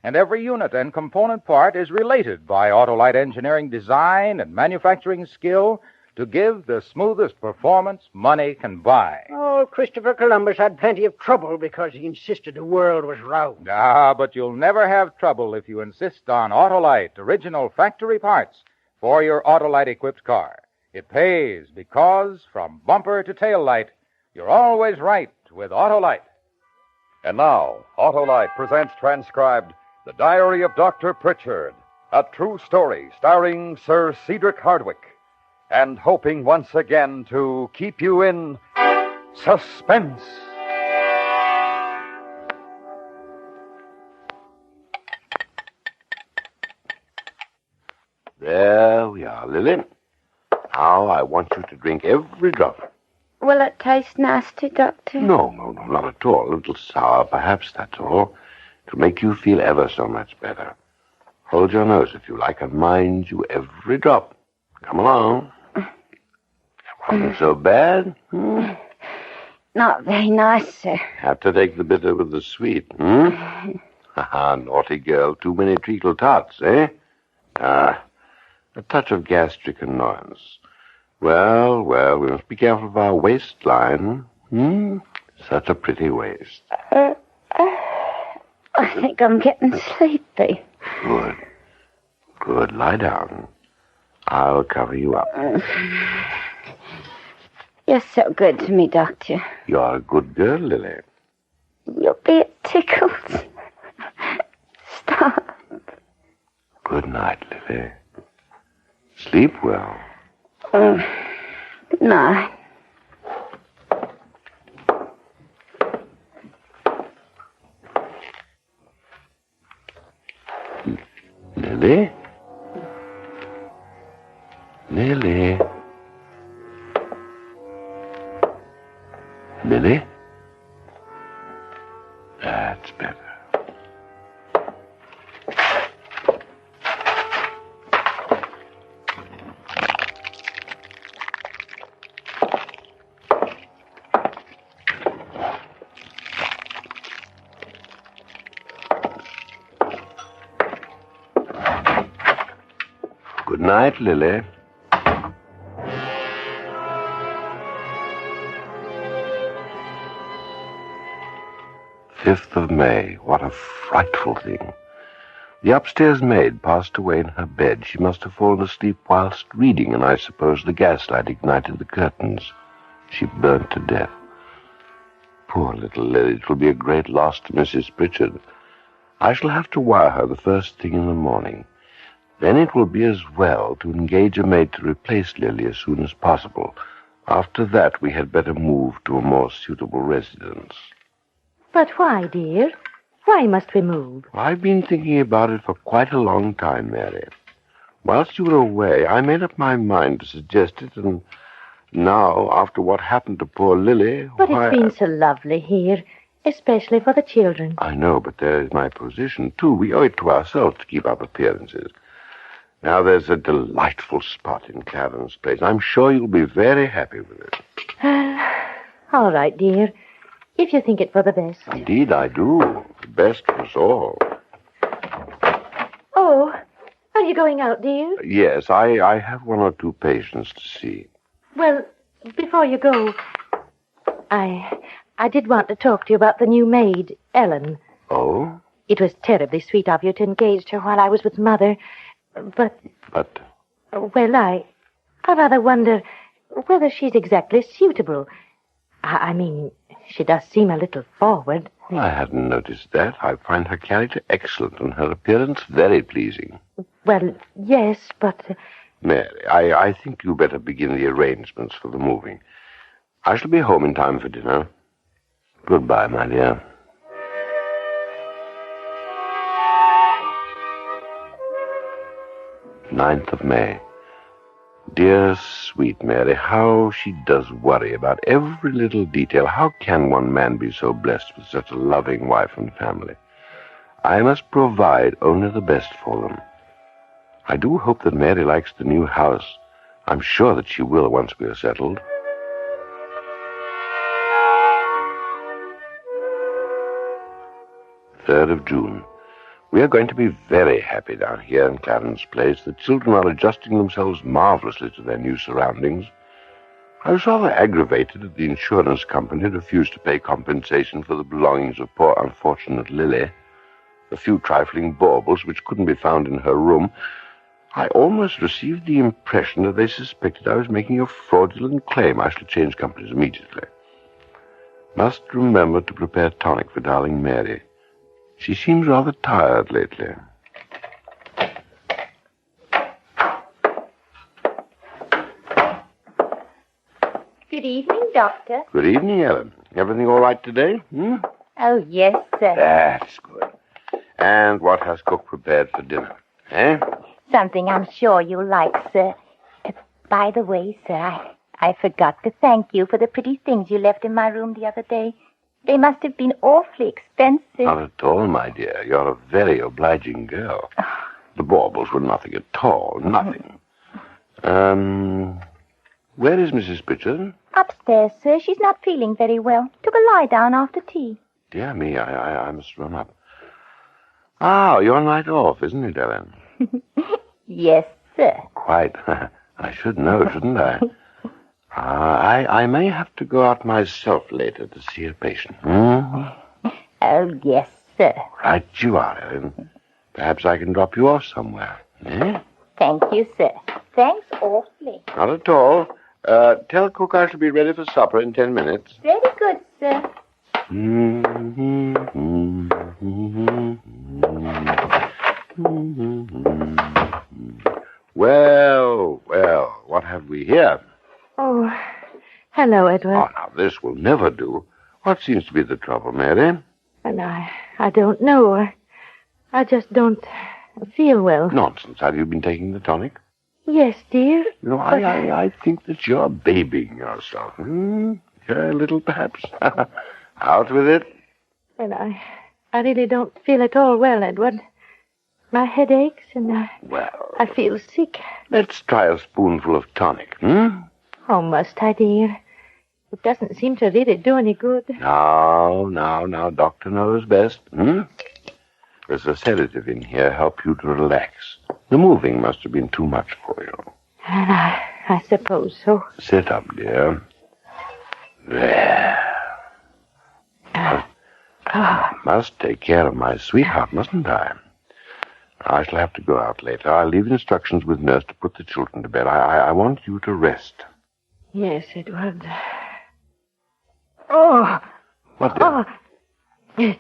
And every unit and component part is related by Autolite engineering design and manufacturing skill to give the smoothest performance money can buy. Oh, Christopher Columbus had plenty of trouble because he insisted the world was round. Ah, but you'll never have trouble if you insist on Autolite original factory parts for your Autolite-equipped car. It pays because, from bumper to tail light, you're always right with Autolite. And now, Autolite presents transcribed The Diary of Dr. Pritchard, a true story starring Sir Cedric Hardwicke, and hoping once again to keep you in suspense. There we are, Lily. Now I want you to drink every drop. Will it taste nasty, Doctor? No, not at all. A little sour, perhaps, that's all. It'll make you feel ever so much better. Hold your nose if you like, and mind you, every drop. Come along. Wasn't so bad? Not very nice, sir. Have to take the bitter with the sweet, Haha, naughty girl. Too many treacle tarts, eh? A touch of gastric annoyance. Well, we must be careful of our waistline. Such a pretty waist. I think I'm getting sleepy. Good. Lie down. I'll cover you up. You're so good to me, Doctor. You're a good girl, Lily. You'll be at Tickles. Stop. Good night, Lily. Sleep well. Good night. Lily? Lily? Lily? That's better. Good night, Lily. 5th of May. What a frightful thing. The upstairs maid passed away in her bed. She must have fallen asleep whilst reading, and I suppose the gaslight ignited the curtains. She burnt to death. Poor little Lily. It will be a great loss to Mrs. Pritchard. I shall have to wire her the first thing in the morning. Then it will be as well to engage a maid to replace Lily as soon as possible. After that, we had better move to a more suitable residence. But why, dear? Why must we move? I've been thinking about it for quite a long time, Mary. Whilst you were away, I made up my mind to suggest it, and now, after what happened to poor Lily... But it's been so lovely here, especially for the children. I know, but there is my position, too. We owe it to ourselves to keep up appearances. Now, there's a delightful spot in Clarence Place. I'm sure you'll be very happy with it. All right, dear. If you think it for the best. Indeed, I do. The best for us all. Oh, are you going out, dear? Yes, I have one or two patients to see. Well, before you go, I did want to talk to you about the new maid, Ellen. Oh? It was terribly sweet of you to engage her while I was with Mother, but... But? Well, I rather wonder whether she's exactly suitable. I mean, she does seem a little forward. Well, I hadn't noticed that. I find her character excellent and her appearance very pleasing. Well, yes, but... Mary, I think you better begin the arrangements for the moving. I shall be home in time for dinner. Goodbye, my dear. 9th of May. Dear, sweet Mary, how she does worry about every little detail. How can one man be so blessed with such a loving wife and family? I must provide only the best for them. I do hope that Mary likes the new house. I'm sure that she will once we are settled. Third of June. We are going to be very happy down here in Clarence Place. The children are adjusting themselves marvelously to their new surroundings. I was rather aggravated that the insurance company refused to pay compensation for the belongings of poor unfortunate Lily. The few trifling baubles which couldn't be found in her room. I almost received the impression that they suspected I was making a fraudulent claim. I shall change companies immediately. Must remember to prepare tonic for darling Mary. She seems rather tired lately. Good evening, Doctor. Good evening, Ellen. Everything all right today? Oh, yes, sir. That's good. And what has cook prepared for dinner? Something I'm sure you'll like, sir. By the way, sir, I forgot to thank you for the pretty things you left in my room the other day. They must have been awfully expensive. Not at all, my dear. You're a very obliging girl. The baubles were nothing at all. Nothing. Where is Mrs. Pritchard? Upstairs, sir. She's not feeling very well. Took a lie down after tea. Dear me, I must run up. Ah, your night off, isn't it, Ellen? Yes, sir. Quite. I should know, shouldn't I? I may have to go out myself later to see a patient. Oh, yes, sir. Right you are, Ellen. Perhaps I can drop you off somewhere. Thank you, sir. Thanks awfully. Not at all. Tell cook I shall be ready for supper in 10 minutes. Very good, sir. Well, what have we here? Oh, hello, Edward. Oh, now, this will never do. What seems to be the trouble, Mary? And I don't know. I just don't feel well. Nonsense. Have you been taking the tonic? Yes, dear. You know, I think that you're babying yourself. A little, perhaps. Out with it. And I really don't feel at all well, Edward. My head aches and I feel sick. Let's try a spoonful of tonic, Oh, must I, dear? It doesn't seem to really do any good. Now, doctor knows best. There's a sedative in here. Help you to relax. The moving must have been too much for you. I suppose so. Sit up, dear. There. I must take care of my sweetheart, mustn't I? I shall have to go out later. I'll leave instructions with Nurse to put the children to bed. I want you to rest. Yes, Edward. Oh! What, dear? Oh!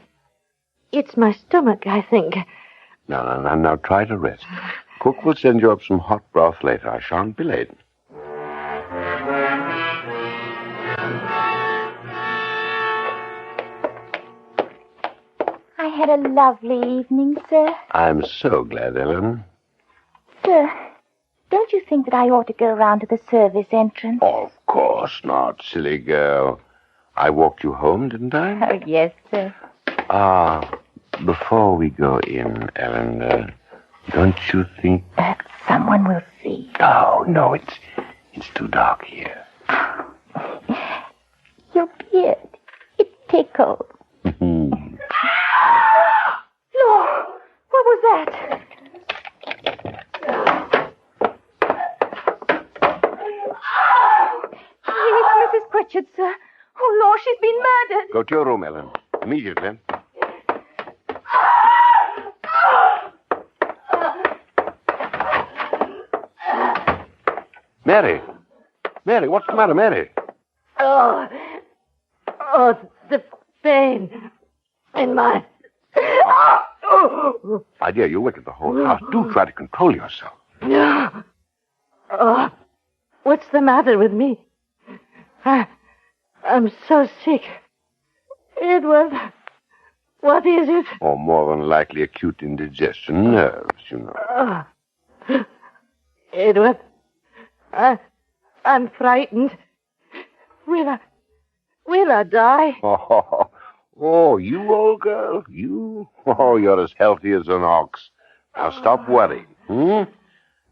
It's my stomach, I think. Now try to rest. Cook will send you up some hot broth later. I shan't be late. I had a lovely evening, sir. I'm so glad, Ellen. Sir, don't you think that I ought to go round to the service entrance? Of course not, silly girl. I walked you home, didn't I? Oh, yes, sir. Before we go in, Ellen, don't you think... Someone will see. No, it's too dark here. Your beard, it tickles. Lord, what was that? It's Mrs. Pritchard, sir. Oh, Lord, she's been murdered. Go to your room, Ellen. Immediately. Mary, what's the matter, Mary? Oh, the pain in my... My dear, you wake up the whole house. Do try to control yourself. Oh, what's the matter with me? I'm so sick. Edward, what is it? Or more than likely acute indigestion. Nerves, you know. Edward, I'm frightened. Will I die? Oh, you old girl, you? Oh, you're as healthy as an ox. Now stop worrying.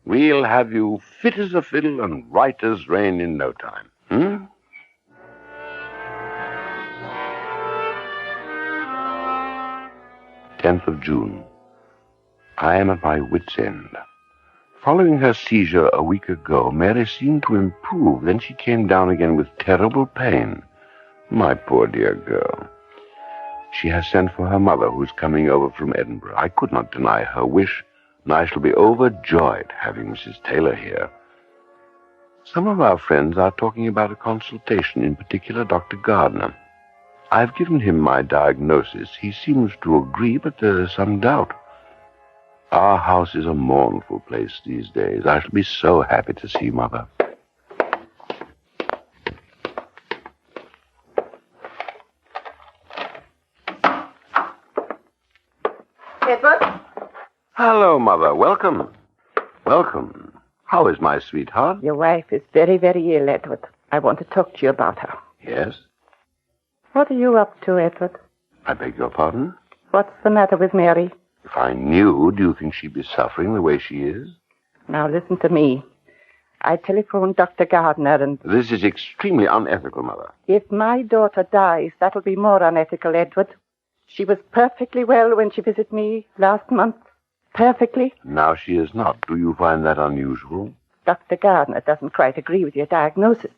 We'll have you fit as a fiddle and right as rain in no time. 10th of June. I am at my wit's end. Following her seizure a week ago, Mary seemed to improve. Then she came down again with terrible pain. My poor dear girl. She has sent for her mother, who's coming over from Edinburgh. I could not deny her wish, and I shall be overjoyed having Mrs. Taylor here. Some of our friends are talking about a consultation, in particular Dr. Gardner. I've given him my diagnosis. He seems to agree, but there's some doubt. Our house is a mournful place these days. I shall be so happy to see Mother. Edward? Hello, Mother. Welcome. Welcome. How is my sweetheart? Your wife is very, very ill, Edward. I want to talk to you about her. Yes? What are you up to, Edward? I beg your pardon? What's the matter with Mary? If I knew, do you think she'd be suffering the way she is? Now, listen to me. I telephoned Dr. Gardner and... This is extremely unethical, Mother. If my daughter dies, that'll be more unethical, Edward. She was perfectly well when she visited me last month. Perfectly. Now she is not. Do you find that unusual? Dr. Gardner doesn't quite agree with your diagnosis.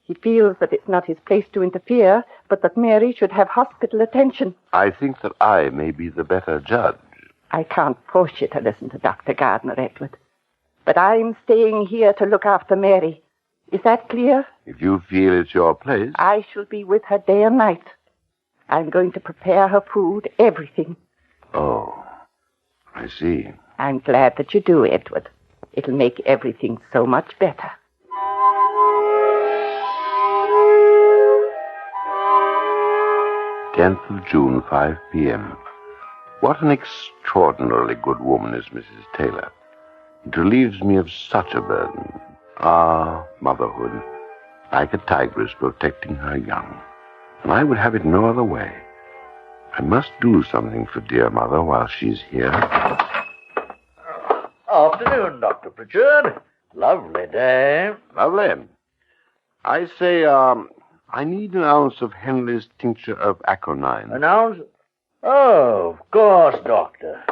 He feels that it's not his place to interfere, but that Mary should have hospital attention. I think that I may be the better judge. I can't force you to listen to Dr. Gardner, Edward. But I'm staying here to look after Mary. Is that clear? If you feel it's your place. I shall be with her day and night. I'm going to prepare her food, everything. Oh, I see. I'm glad that you do, Edward. It'll make everything so much better. "10th of June, 5 p.m. What an extraordinarily good woman is Mrs. Taylor. It relieves me of such a burden. Ah, motherhood. Like a tigress protecting her young. And I would have it no other way. I must do something for dear Mother while she's here. Afternoon, Dr. Pritchard. Lovely day. Lovely. I say, I need an ounce of Henley's tincture of aconine. An ounce? Oh, of course, Doctor.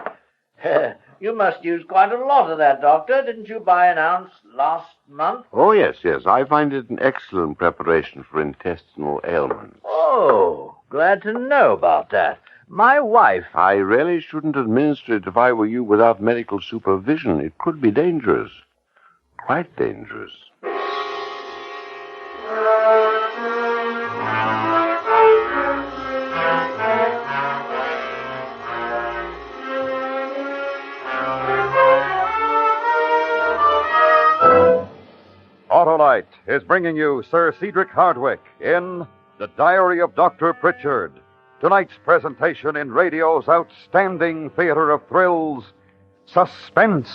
You must use quite a lot of that, Doctor. Didn't you buy an ounce last month? Oh, yes. I find it an excellent preparation for intestinal ailments. Oh, glad to know about that. My wife... I really shouldn't administer it if I were you without medical supervision. It could be dangerous. Quite dangerous. Autolite is bringing you Sir Cedric Hardwicke in The Diary of Doctor Pritchard, tonight's presentation in radio's outstanding theater of thrills, Suspense.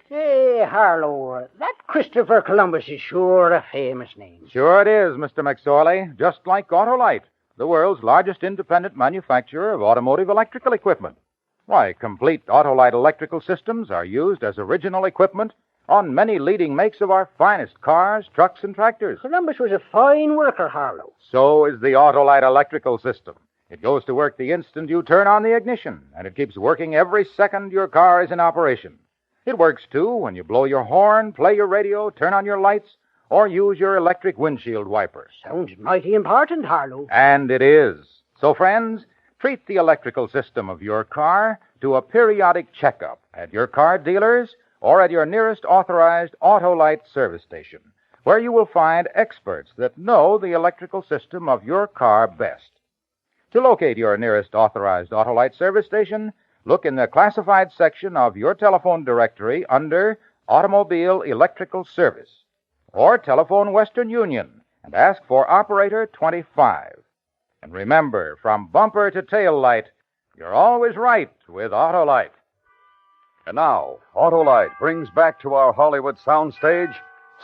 Say, Harlow, that Christopher Columbus is sure a famous name. Sure it is, Mr. McSorley, just like Autolite, the world's largest independent manufacturer of automotive electrical equipment. Why, complete Autolite electrical systems are used as original equipment on many leading makes of our finest cars, trucks, and tractors. Columbus was a fine worker, Harlow. So is the Autolite electrical system. It goes to work the instant you turn on the ignition, and it keeps working every second your car is in operation. It works, too, when you blow your horn, play your radio, turn on your lights, or use your electric windshield wipers. Sounds mighty important, Harlow. And it is. So, friends, treat the electrical system of your car to a periodic checkup at your car dealers or at your nearest authorized Autolite service station, where you will find experts that know the electrical system of your car best. To locate your nearest authorized Autolite service station, look in the classified section of your telephone directory under Automobile Electrical Service, or telephone Western Union and ask for Operator 25. And remember, from bumper to tail light, you're always right with Autolite. And now, Autolite brings back to our Hollywood soundstage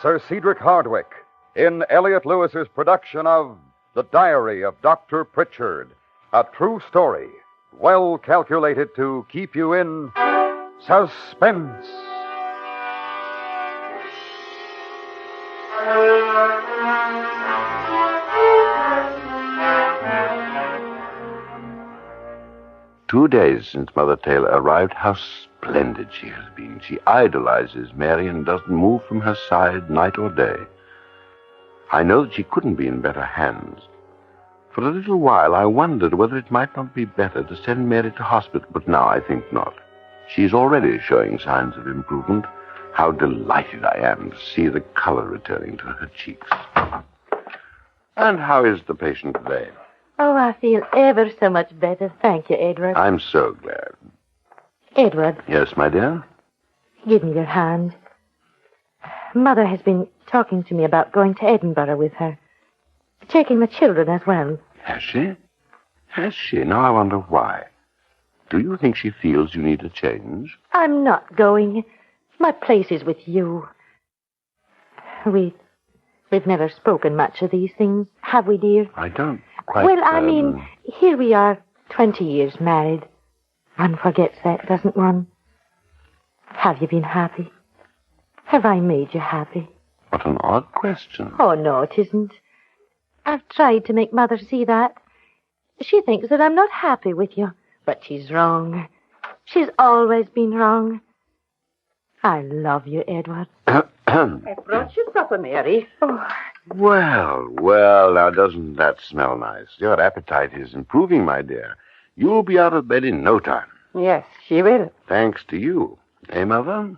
Sir Cedric Hardwicke in Elliot Lewis's production of The Diary of Doctor Pritchard, a true story, well calculated to keep you in suspense. Two days since Mother Taylor arrived, how splendid she has been. She idolizes Mary and doesn't move from her side night or day. I know that she couldn't be in better hands. For a little while, I wondered whether it might not be better to send Mary to hospital, but now I think not. She's already showing signs of improvement. How delighted I am to see the color returning to her cheeks. And how is the patient today? Oh, I feel ever so much better. Thank you, Edward. I'm so glad. Edward. Yes, my dear? Give me your hand. Mother has been talking to me about going to Edinburgh with her. Taking the children as well. Has she? Has she? Now I wonder why. Do you think she feels you need a change? I'm not going. My place is with you. We've never spoken much of these things, have we, dear? I don't quite... Well, I mean, here we are, 20 years married. One forgets that, doesn't one? Have you been happy? Have I made you happy? What an odd question. Oh, no, it isn't. I've tried to make Mother see that. She thinks that I'm not happy with you, but she's wrong. She's always been wrong. I love you, Edward. I brought you supper, Mary. Oh. Well, now doesn't that smell nice? Your appetite is improving, my dear. You'll be out of bed in no time. Yes, she will. Thanks to you. Eh, Mother?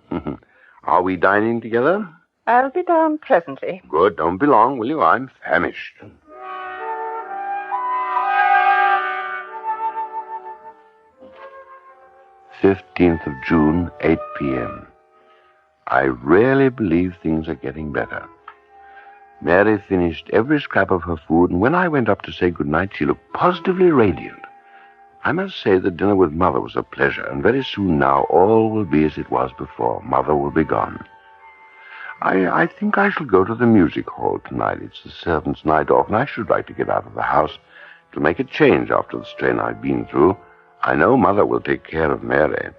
Are we dining together? I'll be down presently. Good. Don't be long, will you? I'm famished. "15th of June, 8 p.m. I really believe things are getting better. Mary finished every scrap of her food, and when I went up to say good night, she looked positively radiant. I must say that dinner with Mother was a pleasure, and very soon now all will be as it was before. Mother will be gone. I think I shall go to the music hall tonight. It's the servants' night off, and I should like to get out of the house. It'll make a change after the strain I've been through. I know Mother will take care of Mary."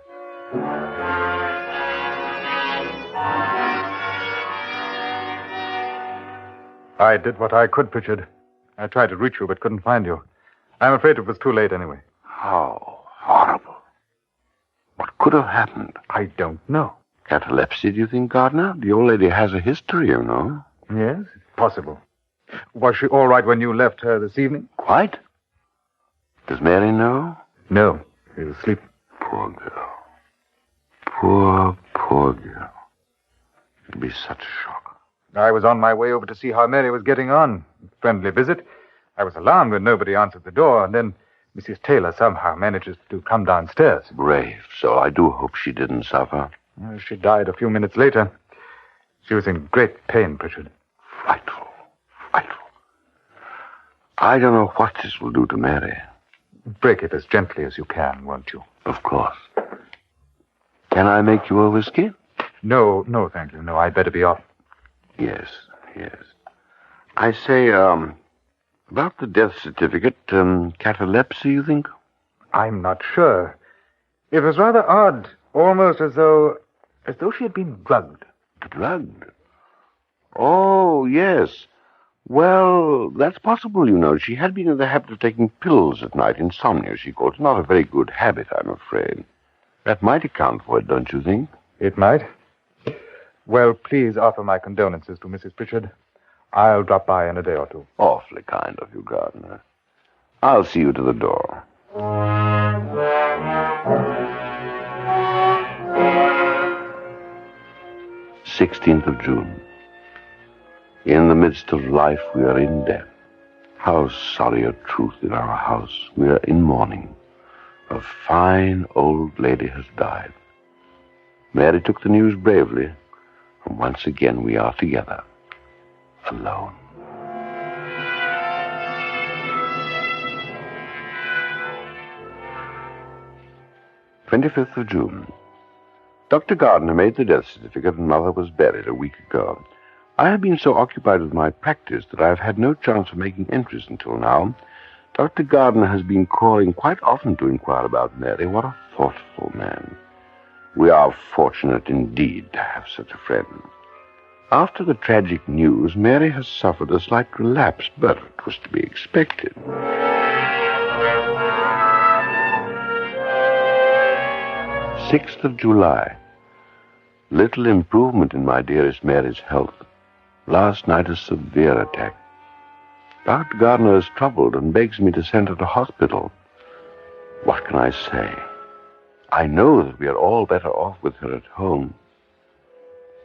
I did what I could, Pritchard. I tried to reach you, but couldn't find you. I'm afraid it was too late anyway. How horrible. What could have happened? I don't know. Catalepsy, do you think, Gardner? The old lady has a history, you know. Yes, it's possible. Was she all right when you left her this evening? Quite. Does Mary know? No, she was asleep. Poor girl. Poor girl. It'll be such a shock. I was on my way over to see how Mary was getting on. Friendly visit. I was alarmed when nobody answered the door, and then Mrs. Taylor somehow manages to come downstairs. Brave soul. I do hope she didn't suffer. She died a few minutes later. She was in great pain, Pritchard. Frightful. I don't know what this will do to Mary. Break it as gently as you can, won't you? Of course. Can I make you a whiskey? No, thank you. No, I'd better be off. Yes. I say, about the death certificate, catalepsy, you think? I'm not sure. It was rather odd, almost as though she had been drugged. Drugged? Oh, yes. Well, that's possible, you know. She had been in the habit of taking pills at night, insomnia, she called it. Not a very good habit, I'm afraid. That might account for it, don't you think? It might. Well, please offer my condolences to Mrs. Pritchard. I'll drop by in a day or two. Awfully kind of you, Gardner. I'll see you to the door. 16th of June. In the midst of life, we are in death. How sorry a truth in our house. We are in mourning. A fine old lady has died. Mary took the news bravely, and once again we are together, alone. "25th of June. Dr. Gardner made the death certificate and Mother was buried a week ago. I have been so occupied with my practice that I have had no chance of making entries until now. Dr. Gardner has been calling quite often to inquire about Mary. What a thoughtful man. We are fortunate indeed to have such a friend. After the tragic news, Mary has suffered a slight relapse, but it was to be expected. 6th of July. Little improvement in my dearest Mary's health. Last night a severe attack. Dr. Gardner is troubled and begs me to send her to hospital. What can I say? I know that we are all better off with her at home.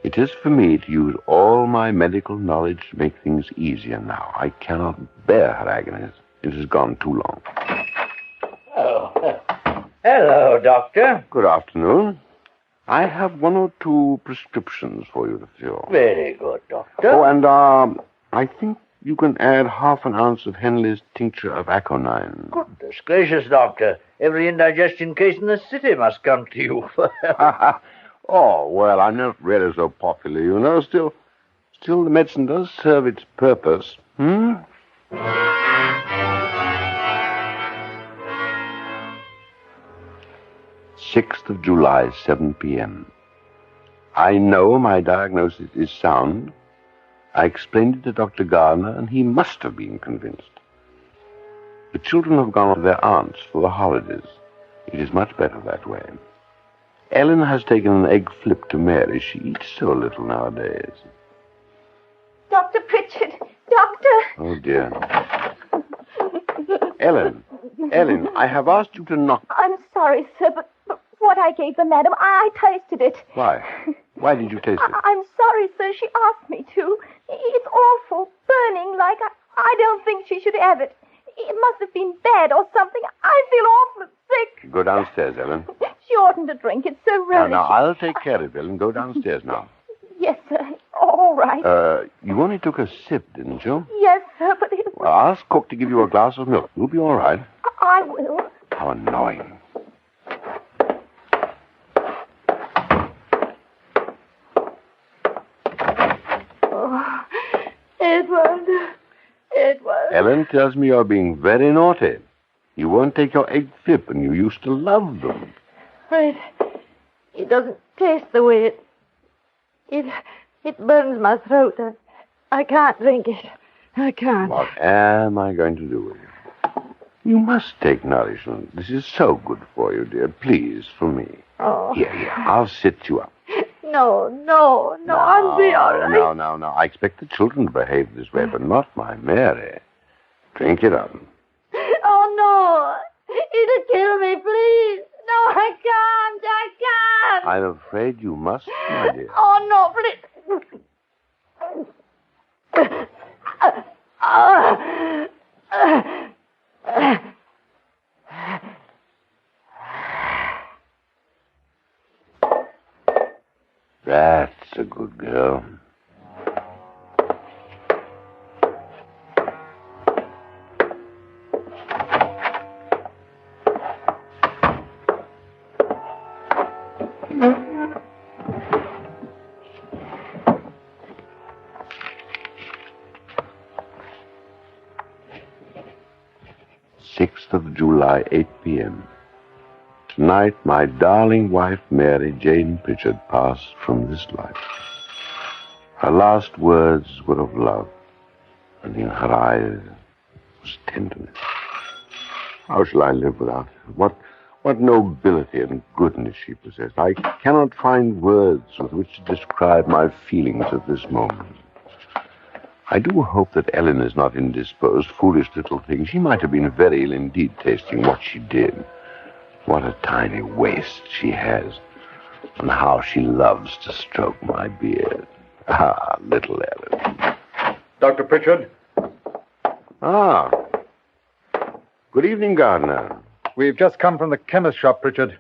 It is for me to use all my medical knowledge to make things easier now. I cannot bear her agonies. It has gone too long. Oh, hello, Doctor. Good afternoon. I have 1 or 2 prescriptions for you to fill. Very good, Doctor. Oh, and, I think you can add half an ounce of Henley's tincture of aconine. Goodness gracious, Doctor. Every indigestion case in the city must come to you. Oh, well, I'm not really so popular, you know. Still, the medicine does serve its purpose. 6th of July, 7 p.m. I know my diagnosis is sound. I explained it to Dr. Gardner, and he must have been convinced. The children have gone to their aunts for the holidays. It is much better that way. Ellen has taken an egg flip to Mary. She eats so little nowadays. Dr. Pritchard! Doctor! Oh, dear. Ellen, I have asked you to knock... I'm sorry, sir, but what I gave the madam, I tasted it. Why? Why did you taste it? I'm sorry, sir. She asked me to. It's awful. Burning like I don't think she should have it. It must have been bad or something. I feel awful sick. Go downstairs, Ellen. She oughtn't to drink. It's so relishing. Now, I'll take care of it, Ellen. Go downstairs now. Yes, sir. All right. You only took a sip, didn't you? Yes, sir, but it... Well, ask cook to give you a glass of milk. You'll be all right. I will. How annoying. Oh, Edward. Ellen tells me you're being very naughty. You won't take your egg flip, and you used to love them. It doesn't taste the way it burns my throat. I can't drink it. I can't. What am I going to do with you? You must take nourishment. This is so good for you, dear. Please, for me. Oh. Here, I'll sit you up. No, I'll be all right. No. I expect the children to behave this way, but not my Mary. Drink it up. Oh, no. It'll kill me, please. No, I can't. I'm afraid you must, my dear. Oh, no, please. That's a good girl. July, 8 p.m. Tonight, my darling wife, Mary Jane Pritchard, passed from this life. Her last words were of love, and in her eyes was tenderness. How shall I live without her? What nobility and goodness she possessed. I cannot find words with which to describe my feelings at this moment. I do hope that Ellen is not indisposed. Foolish little thing. She might have been very ill indeed tasting what she did. What a tiny waist she has. And how she loves to stroke my beard. Ah, little Ellen. Dr. Pritchard? Ah. Good evening, Gardner. We've just come from the chemist shop, Pritchard.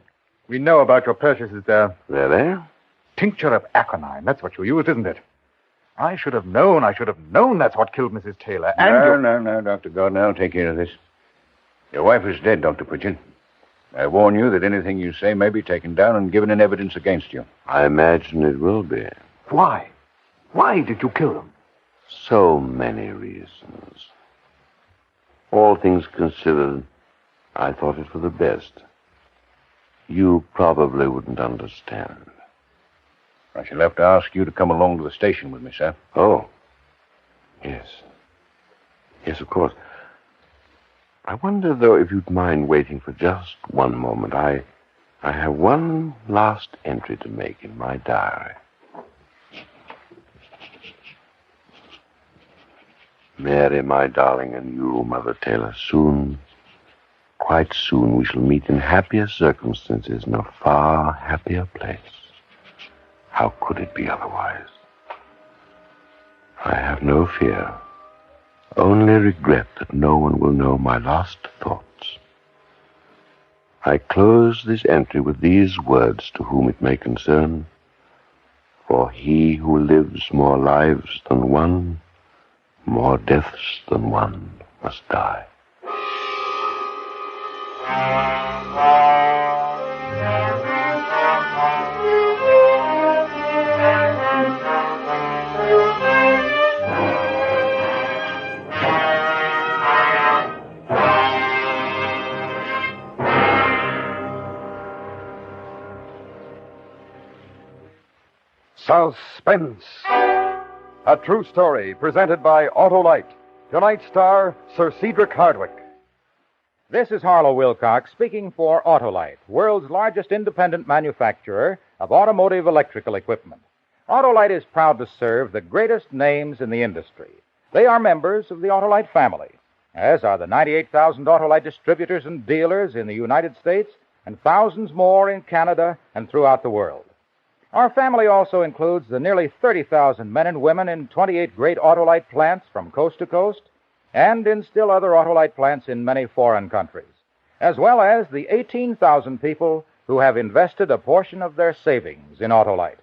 We know about your purchases there. Really? Tincture of aconite. That's what you used, isn't it? I should have known that's what killed Mrs. Taylor. No, Dr. Gardner, I'll take care of this. Your wife is dead, Dr. Pritchard. I warn you that anything you say may be taken down and given in evidence against you. I imagine it will be. Why? Why did you kill them? So many reasons. All things considered, I thought it for the best. You probably wouldn't understand. I shall have to ask you to come along to the station with me, sir. Oh. Yes. Yes, of course. I wonder, though, if you'd mind waiting for just one moment. I have one last entry to make in my diary. Mary, my darling, and you, Mother Taylor, soon, quite soon, we shall meet in happier circumstances in a far happier place. How could it be otherwise? I have no fear, only regret that no one will know my last thoughts. I close this entry with these words to whom it may concern. For he who lives more lives than one, more deaths than one, must die. Suspense. A true story presented by Autolite. Tonight's star, Sir Cedric Hardwicke. This is Harlow Wilcox speaking for Autolite, world's largest independent manufacturer of automotive electrical equipment. Autolite is proud to serve the greatest names in the industry. They are members of the Autolite family, as are the 98,000 Autolite distributors and dealers in the United States and thousands more in Canada and throughout the world. Our family also includes the nearly 30,000 men and women in 28 great Autolite plants from coast to coast and in still other Autolite plants in many foreign countries, as well as the 18,000 people who have invested a portion of their savings in Autolite.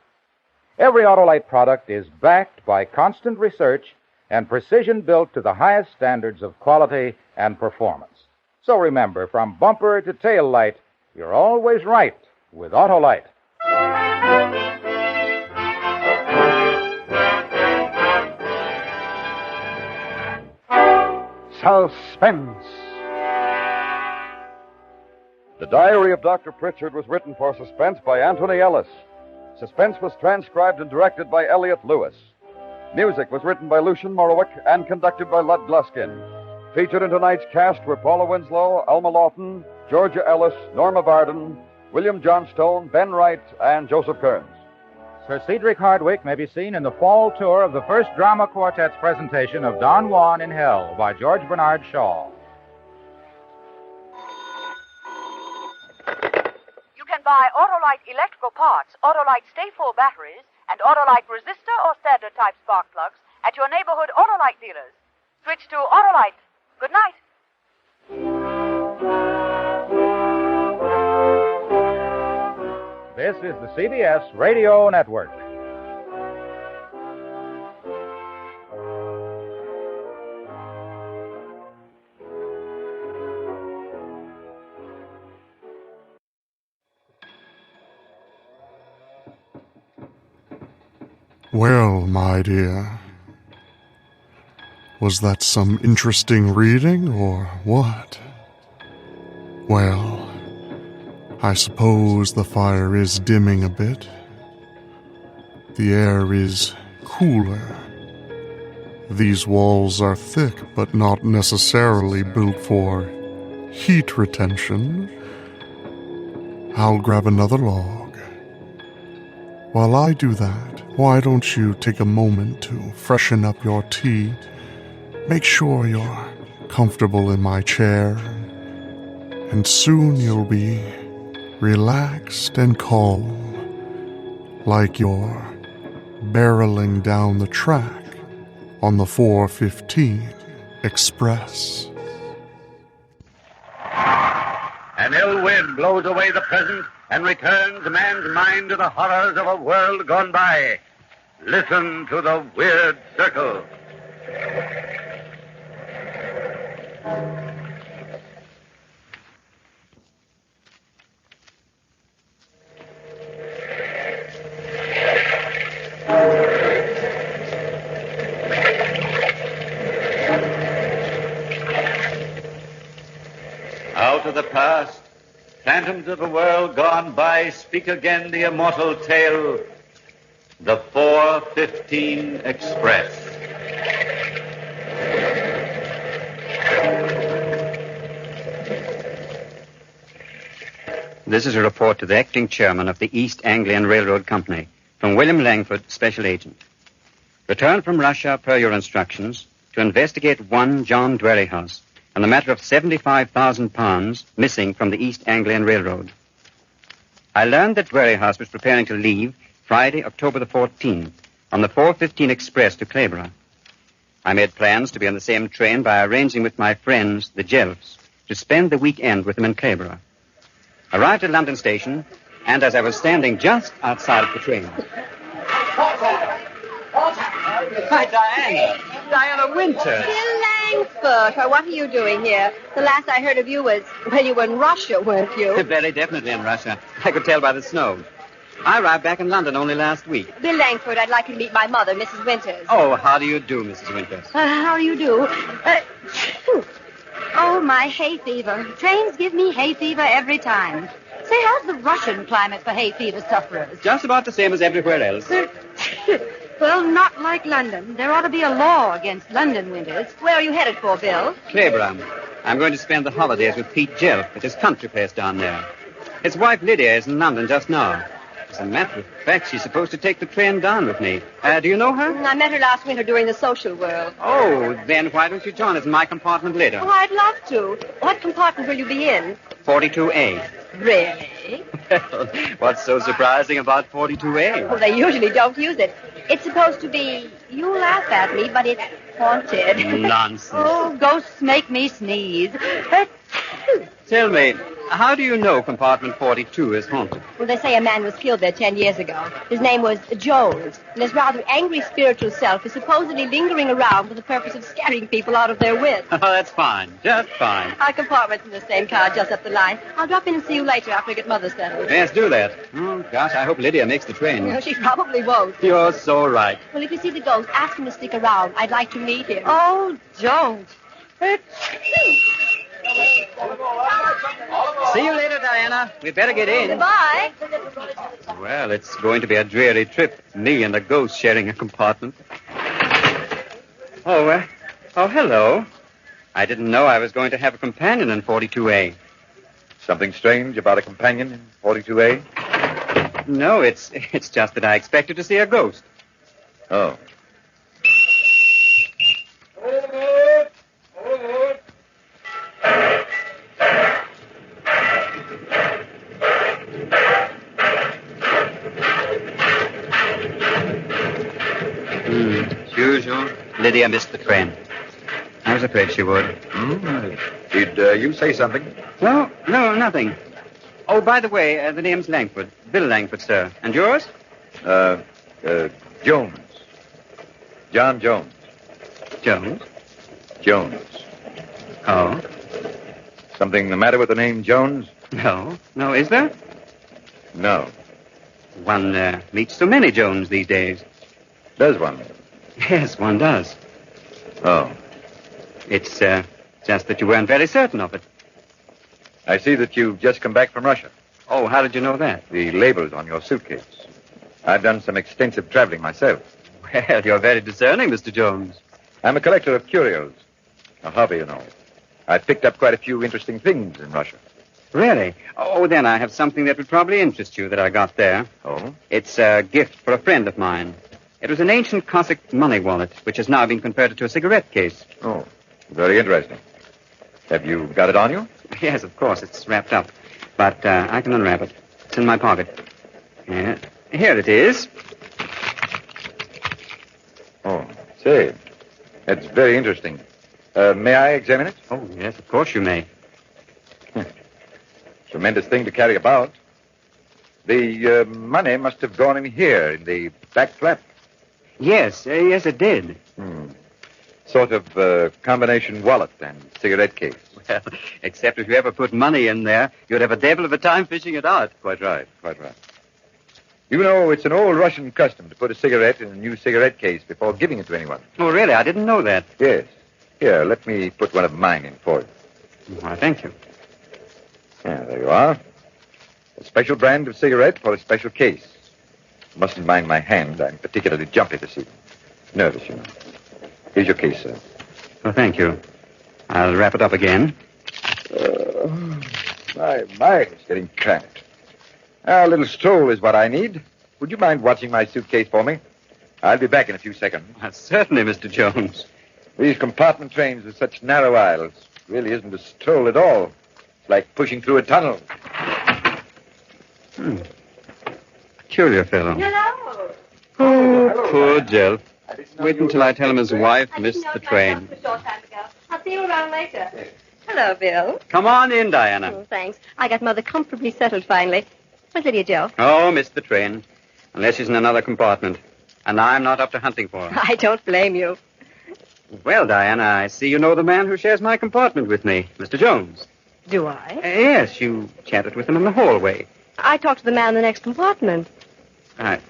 Every Autolite product is backed by constant research and precision built to the highest standards of quality and performance. So remember, from bumper to tail light, you're always right with Autolite. Suspense. The Diary of Doctor Pritchard was written for Suspense by Anthony Ellis. Suspense was transcribed and directed by Elliot Lewis. Music was written by Lucian Morowick and conducted by Lud Gluskin. Featured in tonight's cast were Paula Winslow, Alma Lawton, Georgia Ellis, Norma Varden, William Johnstone, Ben Wright, and Joseph Kearns. Sir Cedric Hardwicke may be seen in the fall tour of the first drama quartet's presentation of Don Juan in Hell by George Bernard Shaw. You can buy Autolite electrical parts, Autolite Stay-Full batteries, and Autolite resistor or standard type spark plugs at your neighborhood Autolite dealers. Switch to Autolite. Good night. This is the CBS Radio Network. Well, my dear, was that some interesting reading, or what? Well, I suppose the fire is dimming a bit. The air is cooler. These walls are thick, but not necessarily built for heat retention. I'll grab another log. While I do that, why don't you take a moment to freshen up your tea? Make sure you're comfortable in my chair, and soon you'll be relaxed and calm, like you're barreling down the track on the 4:15 Express. An ill wind blows away the present and returns man's mind to the horrors of a world gone by. Listen to the Weird Circle. Out of the past, phantoms of a world gone by, speak again the immortal tale, the 4:15 Express. This is a report to the acting chairman of the East Anglian Railroad Company from William Langford, special agent. Returned from Russia per your instructions to investigate one John Dwerrihouse on the matter of £75,000 missing from the East Anglian Railroad. I learned that Dwerrihouse was preparing to leave Friday, October the 14th, on the 4:15 Express to Clayborough. I made plans to be on the same train by arranging with my friends, the Jelfs, to spend the weekend with them in Clayborough. Arrived at London Station, and as I was standing just outside of the train... Hi, Diana. Diana Winters. Bill Langford. What are you doing here? The last I heard of you was, well, you were in Russia, weren't you? Very definitely in Russia. I could tell by the snow. I arrived back in London only last week. Bill Langford, I'd like you to meet my mother, Mrs. Winters. Oh, how do you do, Mrs. Winters? How do you do? Oh, my hay fever. Trains give me hay fever every time. Say, how's the Russian climate for hay fever sufferers? Just about the same as everywhere else. Well, not like London. There ought to be a law against London winters. Where are you headed for, Bill? Clayborough. I'm going to spend the holidays with Pete Jelf at his country place down there. His wife Lydia is in London just now. As a matter of fact, she's supposed to take the train down with me. Do you know her? I met her last winter during the social world. Oh, then why don't you join us in my compartment later? Oh, I'd love to. What compartment will you be in? 42A. Really? Well, what's so surprising about 42A? Well, they usually don't use it. It's supposed to be, you laugh at me, but it's haunted. Nonsense. Oh, ghosts make me sneeze. Tell me, how do you know compartment 42 is haunted? Well, they say a man was killed there 10 years ago. His name was Jones, and his rather angry spiritual self is supposedly lingering around for the purpose of scaring people out of their wits. Oh, that's fine. Just fine. Our compartment's in the same car just up the line. I'll drop in and see you later after I get Mother settled. Yes, do that. Oh, gosh, I hope Lydia makes the train. No, she probably won't. You're so right. Well, if you see the ghost, ask him to stick around. I'd like to meet him. Oh, don't. See you later, Diana. We'd better get in. Goodbye. Well, it's going to be a dreary trip, me and the ghost sharing a compartment. Oh, hello. I didn't know I was going to have a companion in 42A. Something strange about a companion in 42A? No, it's just that I expected to see a ghost. Oh. As usual, Lydia missed the train. I was afraid she would. Did you say something? No, nothing. Oh, by the way, the name's Langford. Bill Langford, sir. And yours? Jones. John Jones. Jones? Jones. Oh? Something the matter with the name Jones? No, is there? No. One meets so many Jones these days. Does one? Yes, one does. Oh. It's just that you weren't very certain of it. I see that you've just come back from Russia. Oh, how did you know that? The labels on your suitcase. I've done some extensive traveling myself. Well, you're very discerning, Mr. Jones. I'm a collector of curios. A hobby, you know. I picked up quite a few interesting things in Russia. Really? Oh, then I have something that would probably interest you that I got there. Oh? It's a gift for a friend of mine. It was an ancient Cossack money wallet, which has now been converted to a cigarette case. Oh, very interesting. Have you got it on you? Yes, of course. It's wrapped up. But I can unwrap it. It's in my pocket. Yeah. Here it is. Oh, say, that's very interesting. May I examine it? Oh, yes, of course you may. Tremendous thing to carry about. The money must have gone in here, in the back flap. Yes, it did. Sort of combination wallet and cigarette case. Well, except if you ever put money in there, you'd have a devil of a time fishing it out. Quite right. You know, it's an old Russian custom to put a cigarette in a new cigarette case before giving it to anyone. Oh, really? I didn't know that. Yes. Here, let me put one of mine in for you. Why, thank you. Yeah, there you are. A special brand of cigarette for a special case. Mustn't mind my hand. I'm particularly jumpy this evening. Nervous, you know. Here's your case, sir. Well, thank you. I'll wrap it up again. My, it's getting cramped. A little stroll is what I need. Would you mind watching my suitcase for me? I'll be back in a few seconds. Certainly, Mr. Jones. These compartment trains with such narrow aisles really isn't a stroll at all. It's like pushing through a tunnel. Peculiar fellow. Hello. Oh, poor Jelf. Wait until I tell him his wife missed the train. I'll see you around later. Hello, Bill. Come on in, Diana. Oh, thanks. I got Mother comfortably settled finally. Where's Lydia Joe? Oh, missed the train. Unless she's in another compartment. And I'm not up to hunting for her. I don't blame you. Well, Diana, I see you know the man who shares my compartment with me, Mr. Jones. Do I? Yes, you chatted with him in the hallway. I talked to the man in the next compartment. I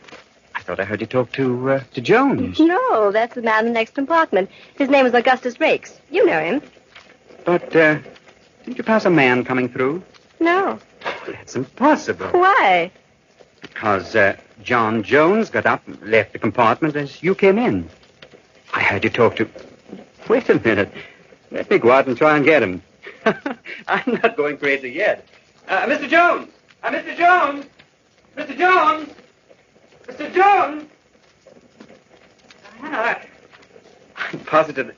thought I heard you talk to Jones. No, that's the man in the next compartment. His name is Augustus Rakes. You know him. But, didn't you pass a man coming through? No. That's impossible. Why? Because John Jones got up and left the compartment as you came in. I heard you talk to... Wait a minute. Let me go out and try and get him. I'm not going crazy yet. Mr. Jones! Mr. Jones! Mr. Jones! Mr. Jones! I'm positive...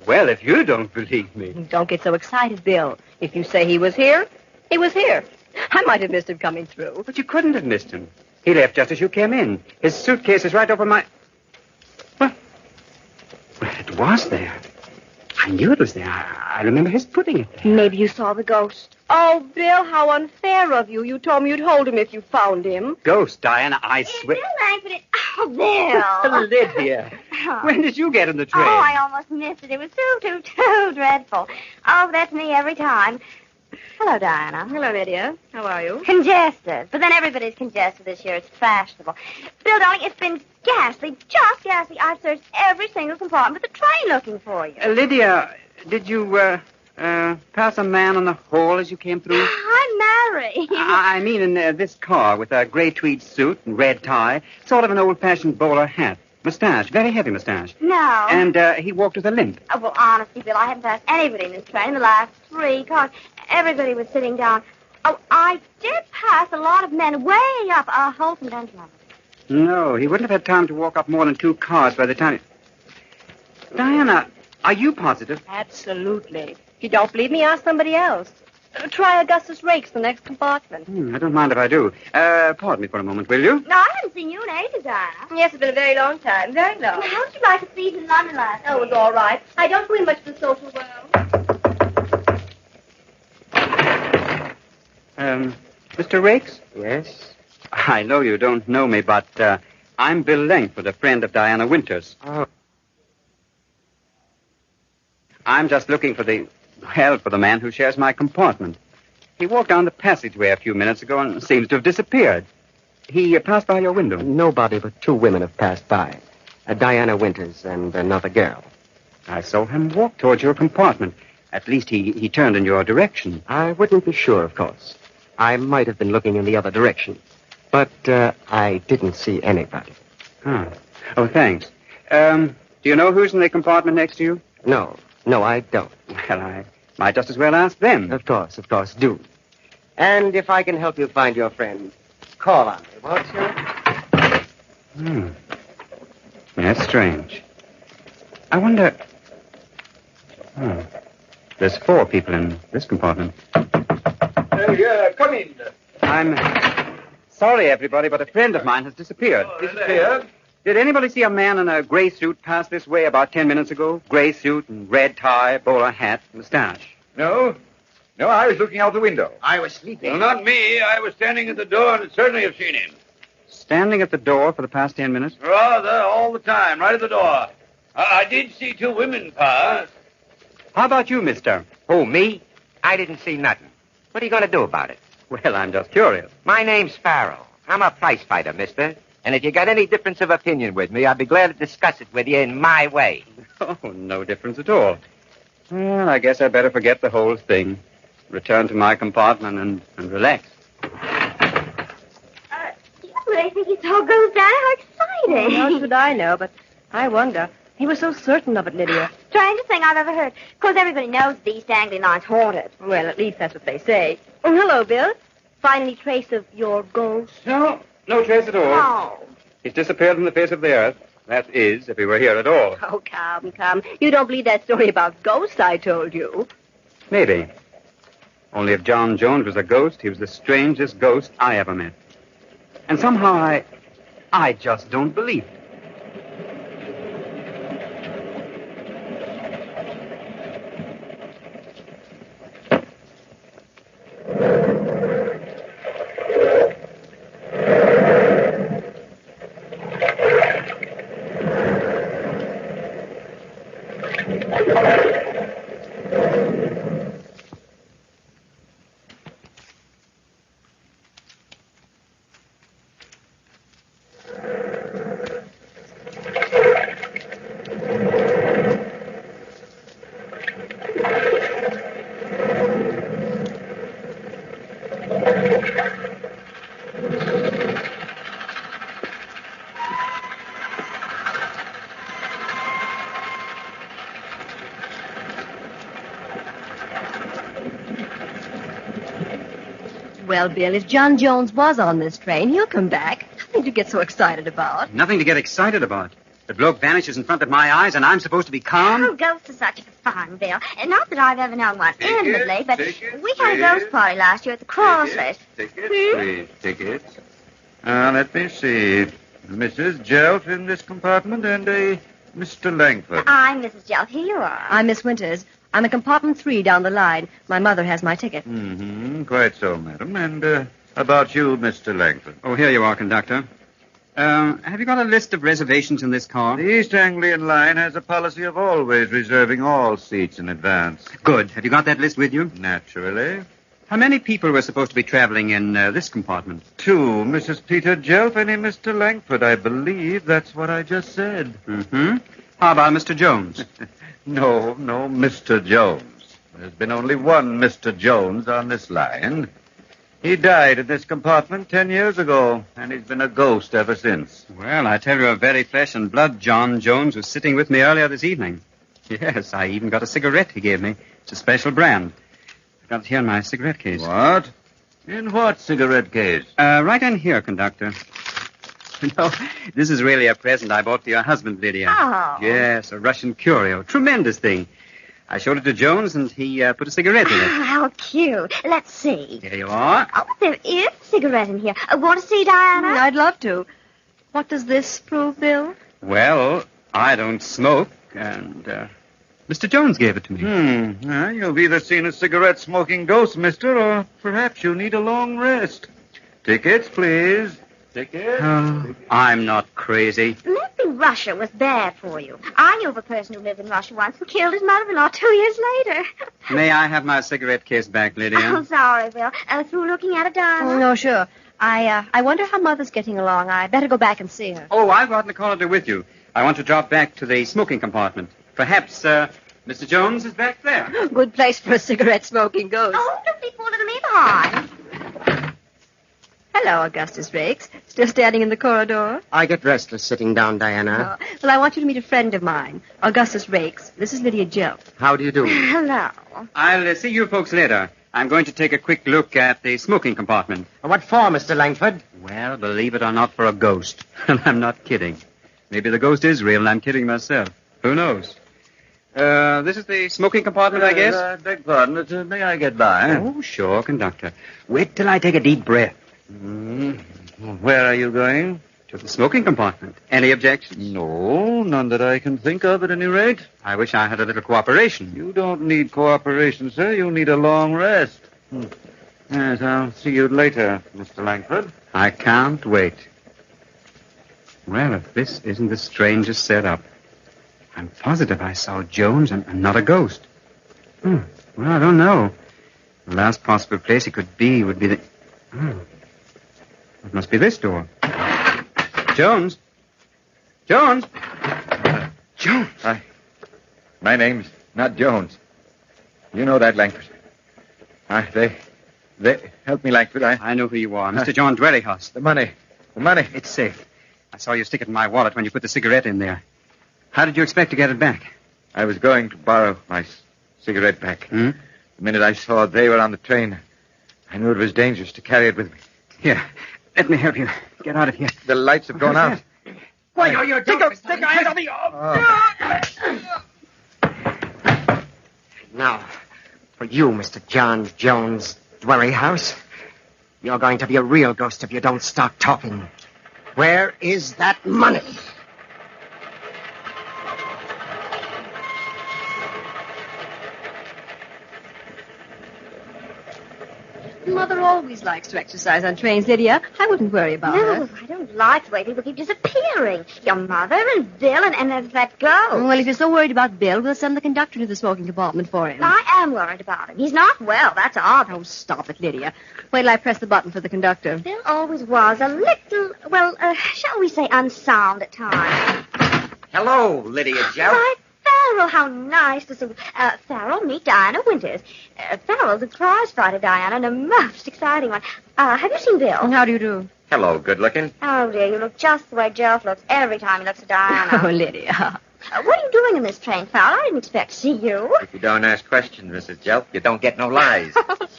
Well, if you don't believe me... Don't get so excited, Bill. If you say he was here, he was here. I might have missed him coming through. But you couldn't have missed him. He left just as you came in. His suitcase is right over my... Well, it was there. I knew it was there. I remember his putting it there. Maybe you saw the ghost. Oh, Bill, how unfair of you. You told me you'd hold him if you found him. Ghost, Diana, I swear... Bill Langford, oh, Bill. Lydia, when did you get in the train? Oh, I almost missed it. It was too dreadful. Oh, that's me every time. Hello, Diana. Hello, Lydia. How are you? Congested. But then everybody's congested this year. It's fashionable. Bill, darling, it's been ghastly, just ghastly. I've searched every single compartment of the train looking for you. Lydia, did you, pass a man on the hall as you came through? I'm married. I mean in this car with a gray tweed suit and red tie, sort of an old-fashioned bowler hat. Mustache, very heavy mustache. No. And he walked with a limp. Oh, well, honestly, Bill, I haven't passed anybody in this train in the last 3 cars. Everybody was sitting down. Oh, I did pass a lot of men way up a wholesome bunch of them. No, he wouldn't have had time to walk up more than 2 cars by the time... Diana, are you positive? Absolutely. If you don't believe me, ask somebody else. Try Augustus Rakes, the next compartment. I don't mind if I do. Pardon me for a moment, will you? No, I haven't seen you in ages, Diana. Yes, it's been a very long time. Very long. How did you like the season in London last Oh, it was all right. I don't go in much for the social world. Mr. Rakes? Yes? I know you don't know me, but I'm Bill Langford, a friend of Diana Winters. Oh. I'm just looking for the man who shares my compartment. He walked down the passageway a few minutes ago and seems to have disappeared. He passed by your window. Nobody but 2 women have passed by. Diana Winters and another girl. I saw him walk towards your compartment. At least he turned in your direction. I wouldn't be sure, of course. I might have been looking in the other direction. But I didn't see anybody. Oh, thanks. Do you know who's in the compartment next to you? No, I don't. Well, I might just as well ask them. Of course, do. And if I can help you find your friend, call on me, won't you? That's strange. I wonder... There's 4 people in this compartment. Come in. I'm sorry, everybody, but a friend of mine has disappeared. Disappeared? Did anybody see a man in a gray suit pass this way about 10 minutes ago? Gray suit and red tie, bowler hat, mustache. No, I was looking out the window. I was sleeping. Well, not me. I was standing at the door and certainly have seen him. Standing at the door for the past 10 minutes? Rather, all the time, right at the door. I did see 2 women pass. How about you, mister? Who, me? I didn't see nothing. What are you going to do about it? Well, I'm just curious. My name's Farrell. I'm a prize fighter, mister. And if you got any difference of opinion with me, I'd be glad to discuss it with you in my way. Oh, no difference at all. Well, I guess I'd better forget the whole thing. Return to my compartment and relax. Do you really think he saw ghosts, Diana? How exciting. How should I know, but I wonder. He was so certain of it, Lydia. Strangest thing I've ever heard. Of course, everybody knows the East Anglian line's haunted. Well, at least that's what they say. Oh, hello, Bill. Find any trace of your ghost? No trace at all. No. He's disappeared from the face of the earth. That is, if he were here at all. Oh, come. You don't believe that story about ghosts I told you? Maybe. Only if John Jones was a ghost, he was the strangest ghost I ever met. And somehow I just don't believe it. Well, Bill, if John Jones was on this train, he'll come back. Nothing to get so excited about. Nothing to get excited about. The bloke vanishes in front of my eyes, and I'm supposed to be calm? Oh, ghosts are such fun, Bill. And not that I've ever known one intimately, but we had a ghost party last year at the Crossley. Please, tickets. Let me see. Mrs. Jelf in this compartment and a Mr. Langford. I'm Mrs. Jelf. Here you are. I'm Miss Winters. I'm in compartment 3 down the line. My mother has my ticket. Quite so, madam. And about you, Mr. Langford? Oh, here you are, conductor. Have you got a list of reservations in this car? The East Anglian line has a policy of always reserving all seats in advance. Good. Have you got that list with you? Naturally. How many people were supposed to be traveling in this compartment? 2, Mrs. Peter Jelf and a Mr. Langford. I believe that's what I just said. How about Mr. Jones? No, Mr. Jones. There's been only one Mr. Jones on this line. He died in this compartment 10 years ago, and he's been a ghost ever since. Well, I tell you, a very flesh and blood John Jones was sitting with me earlier this evening. Yes, I even got a cigarette he gave me. It's a special brand. I've got it here in my cigarette case. What? In what cigarette case? Right in here, conductor. No, this is really a present I bought for your husband, Lydia. Oh. Yes, a Russian curio. Tremendous thing. I showed it to Jones, and he put a cigarette in it. How cute. Let's see. Here you are. Oh, there is a cigarette in here. Want to see, Diana? I'd love to. What does this prove, Bill? Well, I don't smoke, and Mr. Jones gave it to me. Well, you've either seen a cigarette-smoking ghost, mister, or perhaps you need a long rest. Tickets, please. Tickets. Oh, I'm not crazy. Maybe Russia was bad for you. I knew of a person who lived in Russia once and killed his mother-in-law 2 years later. May I have my cigarette case back, Lydia? I'm sorry, Bill. Through looking at it, Diana? Oh, no, sure. I wonder how Mother's getting along. I better go back and see her. Oh, I've brought the corridor with you. I want to drop back to the smoking compartment. Perhaps, Mr. Jones is back there. Good place for a cigarette-smoking ghost. Oh, don't be fooling me behind. Hello, Augustus Rakes. Still standing in the corridor? I get restless sitting down, Diana. Oh, well, I want you to meet a friend of mine, Augustus Rakes. This is Lydia Jelf. How do you do? Hello. I'll see you folks later. I'm going to take a quick look at the smoking compartment. What for, Mr. Langford? Well, believe it or not, for a ghost. And I'm not kidding. Maybe the ghost is real and I'm kidding myself. Who knows? This is the smoking compartment, I guess? I beg pardon. May I get by? Oh, sure, conductor. Wait till I take a deep breath. Where are you going? To the smoking compartment. Any objections? No, none that I can think of at any rate. I wish I had a little cooperation. You don't need cooperation, sir. You need a long rest. Yes, I'll see you later, Mr. Langford. I can't wait. Well, if this isn't the strangest setup. I'm positive I saw Jones and not a ghost. Well, I don't know. The last possible place he could be would be the... It must be this door. Jones? Jones? Jones? My name's not Jones. You know that, Langford. They helped me, Langford. I know who you are. Mr. John Dwellyhouse. The money. It's safe. I saw you stick it in my wallet when you put the cigarette in there. How did you expect to get it back? I was going to borrow my cigarette pack. The minute I saw they were on the train, I knew it was dangerous to carry it with me. Here, let me help you get out of here. The lights have gone out. Why are you Take your hands off me! Now, for you, Mr. John Jones Dwellyhouse, you're going to be a real ghost if you don't start talking. Where is that money? Mother always likes to exercise on trains, Lydia. I wouldn't worry about her. No, I don't like the way people keep disappearing. Your mother and Bill and that girl. Well, if you're so worried about Bill, we'll send the conductor to the smoking compartment for him. I am worried about him. He's not well, that's all. Oh, stop it, Lydia. Wait till I press the button for the conductor. Bill always was a little, shall we say, unsound at times. Hello, Lydia Jelf. Why, Farrell, how nice to see you. Farrell, meet Diana Winters. Farrell's a prize fighter, Diana, and a most exciting one. Have you seen Bill? How do you do? Hello, good looking. Oh, dear, you look just the way Jelf looks every time he looks at Diana. Oh, Lydia. What are you doing in this train, Farrell? I didn't expect to see you. If you don't ask questions, Mrs. Jelf, you don't get no lies.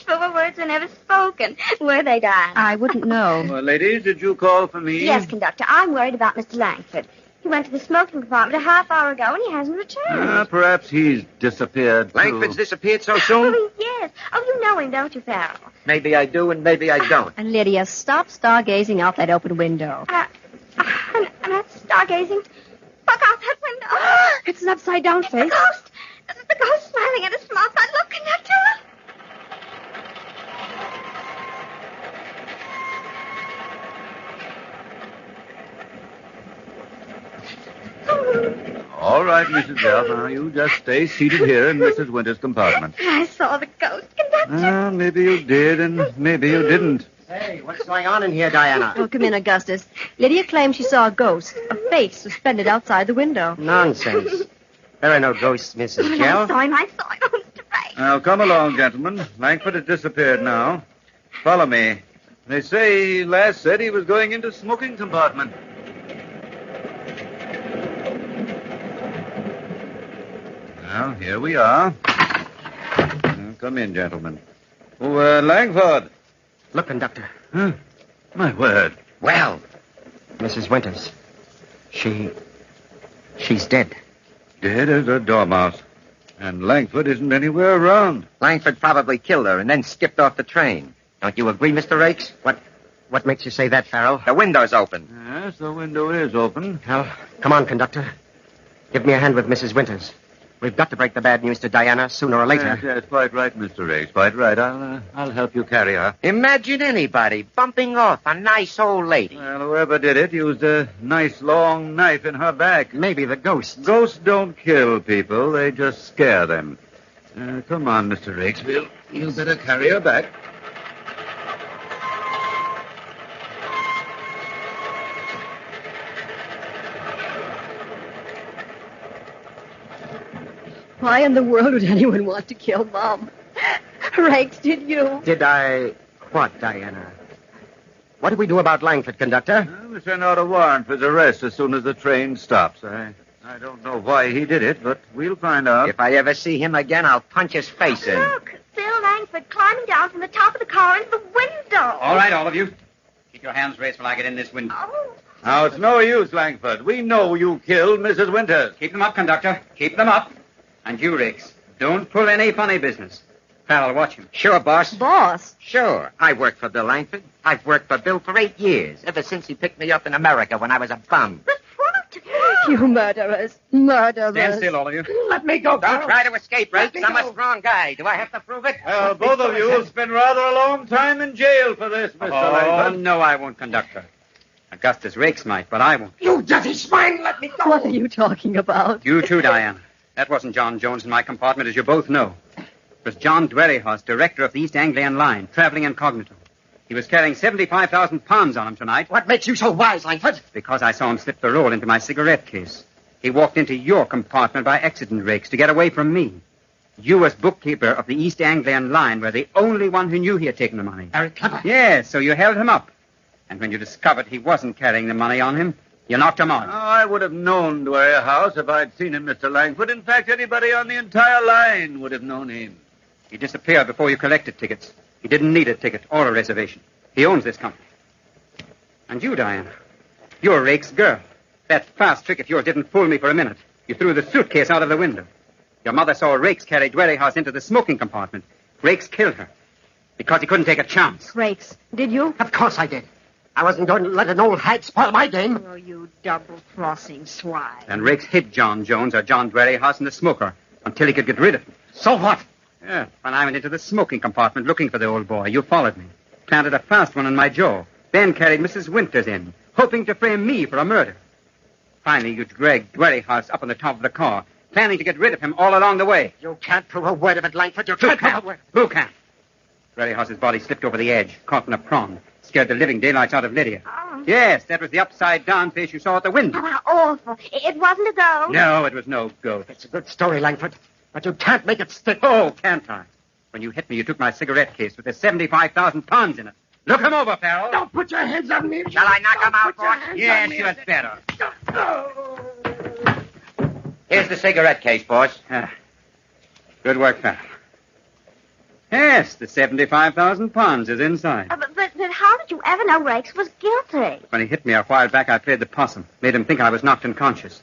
Truer words were never spoken. Were they, Diana? I wouldn't know. Ladies, did you call for me? Yes, conductor. I'm worried about Mr. Langford. He went to the smoking compartment a half hour ago, and he hasn't returned. Perhaps he's disappeared, too. Langford's disappeared so soon? Oh, yes. Oh, you know him, don't you, Farrell? Maybe I do, and maybe I don't. And Lydia, stop stargazing out that open window. I'm not stargazing. Look out that window. It's an upside-down face. It's a ghost. This is the ghost smiling at us from outside. Look, conductor. All right, Mrs. Jelf. Now, you just stay seated here in Mrs. Winter's compartment. I saw the ghost, conductor. Maybe you did, and maybe you didn't. Hey, what's going on in here, Diana? Oh, come in, Augustus. Lydia claims she saw a ghost, a face suspended outside the window. Nonsense. There are no ghosts, Mrs. Jelf. I saw him. Oh, Mr. Ray. Now, come along, gentlemen. Langford has disappeared now. Follow me. They say he last said he was going into smoking compartment. Well, here we are. Now, come in, gentlemen. Oh, Langford. Look, Conductor. Huh? My word. Well, Mrs. Winters. She's dead. Dead as a dormouse. And Langford isn't anywhere around. Langford probably killed her and then skipped off the train. Don't you agree, Mr. Rakes? What makes you say that, Farrell? The window's open. Yes, the window is open. Well, come on, Conductor. Give me a hand with Mrs. Winters. We've got to break the bad news to Diana sooner or later. Yes, quite right, Mr. Rakes. Quite right. I'll help you carry her. Imagine anybody bumping off a nice old lady. Well, whoever did it used a nice long knife in her back. Maybe the ghost. Ghosts don't kill people. They just scare them. Come on, Mr. Rakes. You'll better carry her back. Why in the world would anyone want to kill Mom? Rakes, did you? Did I... What, Diana? What do we do about Langford, Conductor? We'll send out a warrant for his arrest as soon as the train stops. I don't know why he did it, but we'll find out. If I ever see him again, I'll punch his face in. Look, Bill Langford climbing down from the top of the car into the window. All right, all of you. Keep your hands raised while I get in this window. Oh. Now, it's no use, Langford. We know you killed Mrs. Winters. Keep them up, Conductor. Keep them up. And you, Rakes, don't pull any funny business. Farrell, watch him. Sure, boss. Boss? Sure. I worked for Bill Langford. I've worked for Bill for 8 years, ever since he picked me up in America when I was a bum. You murderers. Murderers. Stand still, all of you. Let me go. Don't try to escape, Rakes. I'm a strong guy. Do I have to prove it? Well, both of you will spend rather a long time in jail for this, Mr. Langford. No, I won't, Conductor. Augustus Rakes might, but I won't. You dirty swine, let me go. What are you talking about? You too, Diana. That wasn't John Jones in my compartment, as you both know. It was John Dwerryhorse, director of the East Anglian Line, traveling incognito. He was carrying 75,000 pounds on him tonight. What makes you so wise, Langford? Because I saw him slip the roll into my cigarette case. He walked into your compartment by accident, Rakes, to get away from me. You, as bookkeeper of the East Anglian Line, were the only one who knew he had taken the money. Very clever. Yes, so you held him up. And when you discovered he wasn't carrying the money on him, you knocked him out. Oh, I would have known Dwerryhouse if I'd seen him, Mr. Langford. In fact, anybody on the entire line would have known him. He disappeared before you collected tickets. He didn't need a ticket or a reservation. He owns this company. And you, Diana, you're Rake's girl. That fast trick of yours didn't fool me for a minute. You threw the suitcase out of the window. Your mother saw Rakes carry Dwerryhouse into the smoking compartment. Rakes killed her because he couldn't take a chance. Rakes, did you? Of course I did. I wasn't going to let an old hag spoil my game. Oh, you double-crossing swine. And Rakes hid John Jones or John Dwerryhouse in the smoker until he could get rid of him. So what? Yeah, when I went into the smoking compartment looking for the old boy, you followed me, planted a fast one in my jaw, then carried Mrs. Winters in, hoping to frame me for a murder. Finally, you dragged Dwerryhouse up on the top of the car, planning to get rid of him all along the way. You can't prove a word of it, Langford. You can't prove a word. Who can't? Dwerryhouse's body slipped over the edge, caught in a prong, scared the living daylights out of Lydia. Oh. Yes, that was the upside-down face you saw at the window. Oh, how awful. It wasn't a ghost. No, it was no ghost. It's a good story, Langford, but you can't make it stick. Oh, can't I? When you hit me, you took my cigarette case with the 75,000 pounds in it. Look him over, Farrell. Don't put your hands on me. Shall I knock him out, boss? Yes, you had better. Here's the cigarette case, boss. Good work, Farrell. Yes, the 75,000 pounds is inside. But how did you ever know Rakes was guilty? When he hit me a while back, I played the possum, made him think I was knocked unconscious.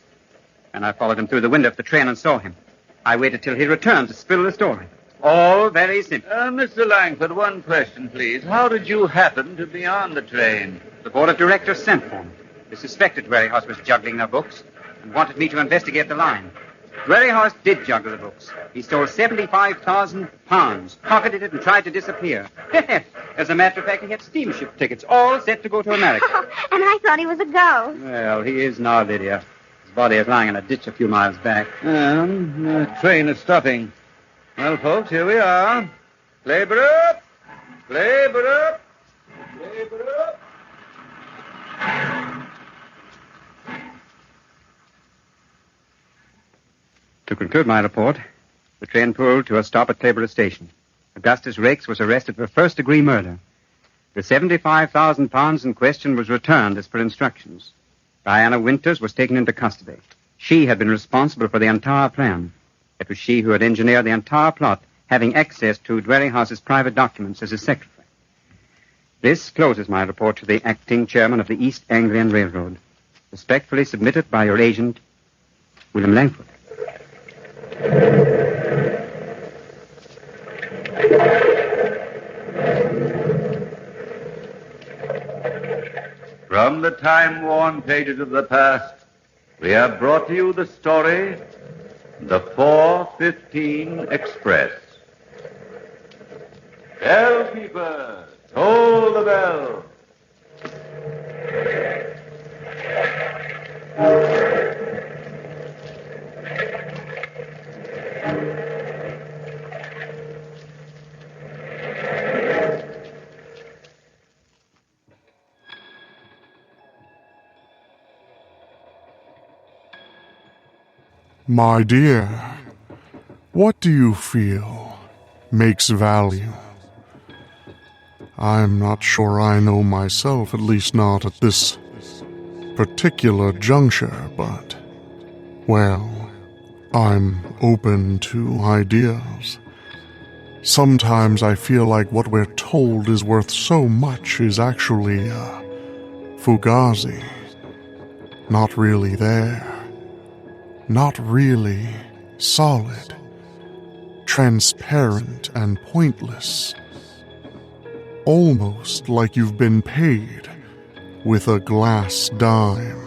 And I followed him through the window of the train and saw him. I waited till he returned to spill the story. All very simple. Mr. Langford, one question, please. How did you happen to be on the train? The board of directors sent for me. They suspected Dwerryhouse was juggling their books and wanted me to investigate the line. Dwerryhouse did juggle the books. He stole 75,000 pounds, pocketed it, and tried to disappear. As a matter of fact, he had steamship tickets, all set to go to America. And I thought he was a ghost. Well, he is now, Lydia. His body is lying in a ditch a few miles back. The train is stopping. Well, folks, here we are. Labor up! Labor up! Labor up! To conclude my report, the train pulled to a stop at Clayborough Station. Augustus Rakes was arrested for first-degree murder, The £75,000 in question was returned as per instructions. Diana Winters was taken into custody. She had been responsible for the entire plan. It was she who had engineered the entire plot, having access to Dwerrihouse's private documents as his secretary. This closes my report to the acting chairman of the East Anglian Railroad. Respectfully submitted by your agent, William Langford. From the time-worn pages of the past, we have brought to you the story, The 4:15 Express. Bellkeeper, toll the bell. My dear, what do you feel makes value? I'm not sure I know myself, at least not at this particular juncture, but, well, I'm open to ideas. Sometimes I feel like what we're told is worth so much is actually, fugazi. Not really there. Not really solid, transparent and pointless. Almost like you've been paid with a glass dime.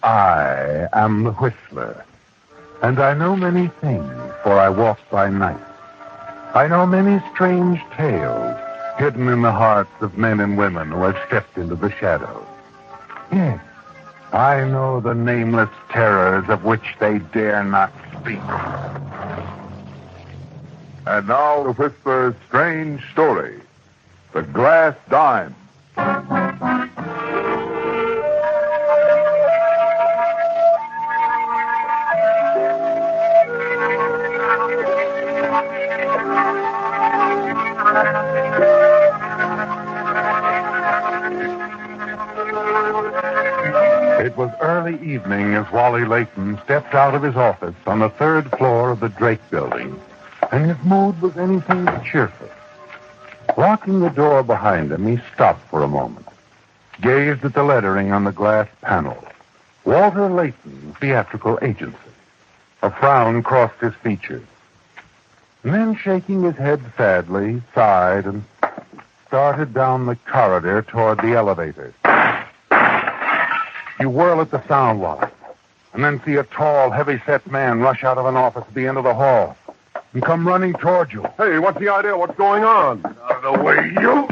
I am the Whistler, and I know many things, for I walk by night. I know many strange tales hidden in the hearts of men and women who have stepped into the shadows. Yes, I know the nameless terrors of which they dare not speak. And now the Whistler's strange story, The Glass Dime. It was early evening as Wally Layton stepped out of his office on the third floor of the Drake building, and his mood was anything but cheerful. Locking the door behind him, he stopped for a moment, gazed at the lettering on the glass panel. Walter Layton, Theatrical Agency. A frown crossed his features. And then, shaking his head sadly, sighed and started down the corridor toward the elevator. You whirl at the sound, Wally, and then see a tall, heavy-set man rush out of an office at the end of the hall and come running toward you. Hey, what's the idea? What's going on? Out of the way, you!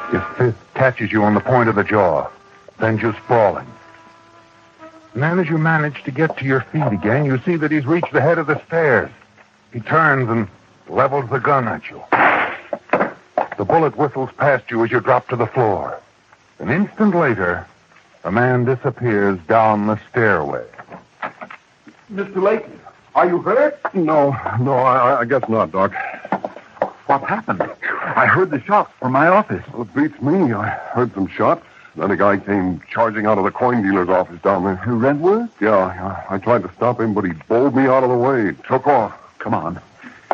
His fist catches you on the point of the jaw, sends you sprawling. And then as you manage to get to your feet again, you see that he's reached the head of the stairs. He turns and levels the gun at you. The bullet whistles past you as you drop to the floor. An instant later, the man disappears down the stairway. Mr. Layton, are you hurt? No, I guess not, Doc. What happened? I heard the shots from my office. Well, it beats me. I heard some shots. Then a guy came charging out of the coin dealer's office down there. Redwood? Yeah, I tried to stop him, but he bowled me out of the way. Took off. Come on.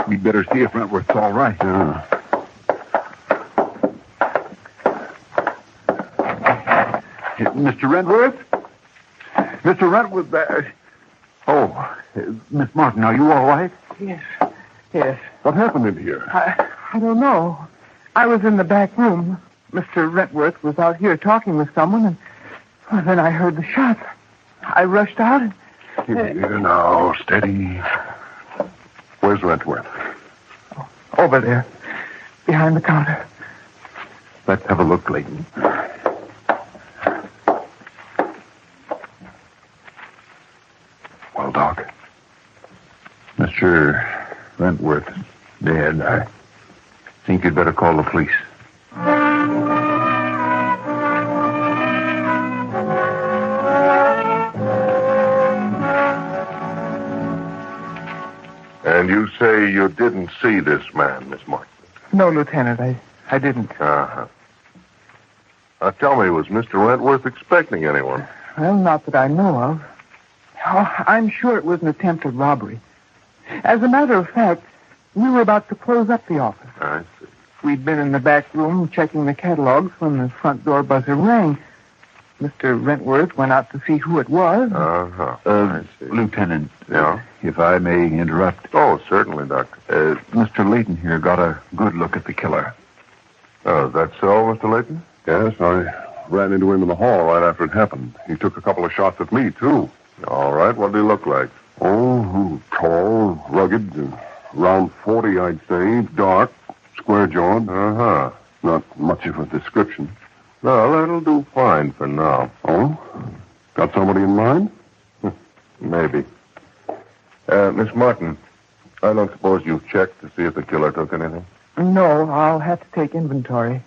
We'd better see if Redworth's all right. Yeah. Mr. Redworth? Mr. Redworth, Miss Martin, are you all right? Yes. What happened in here? I don't know. I was in the back room. Mr. Redworth was out here talking with someone, and then I heard the shots. I rushed out and... Here now, steady. Where's Redworth? Over there, behind the counter. Let's have a look, Layton. Wentworth is dead. I think you'd better call the police. And you say you didn't see this man, Miss Martin? No, Lieutenant, I didn't. Uh-huh. Now, tell me, was Mr. Wentworth expecting anyone? Well, not that I know of. Oh, I'm sure it was an attempted robbery. As a matter of fact, we were about to close up the office. I see. We'd been in the back room checking the catalogs when the front door buzzer rang. Mr. Wentworth went out to see who it was. I see. Lieutenant, Yeah? if I may interrupt. Oh, certainly, Doctor. Mr. Layton here got a good look at the killer. Oh, is that so, Mr. Layton? Yes, I ran into him in the hall right after it happened. He took a couple of shots at me, too. All right. What did he look like? Oh, tall, rugged, around 40, I'd say, dark, square-jawed. Uh-huh. Not much of a description. No, that'll do fine for now. Oh? Got somebody in mind? Maybe. Miss Martin, I don't suppose you've checked to see if the killer took anything? No, I'll have to take inventory.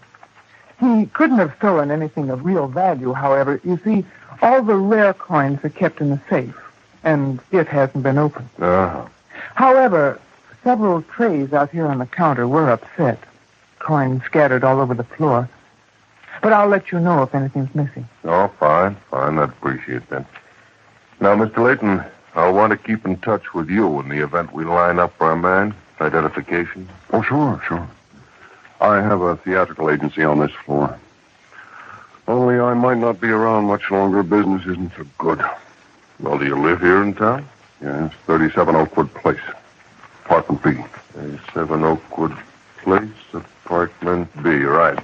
He couldn't have stolen anything of real value, however. You see, all the rare coins are kept in a safe, and it hasn't been opened. Uh-huh. However, several trays out here on the counter were upset. Coins scattered all over the floor. But I'll let you know if anything's missing. Oh, fine. I'd appreciate that. Now, Mr. Layton, I'll want to keep in touch with you in the event we line up for a man. Identification. Oh, sure. I have a theatrical agency on this floor. Only I might not be around much longer. Business isn't so good. Well, do you live here in town? Yes, 37 Oakwood Place. Apartment B. 37 Oakwood Place, Apartment B, right.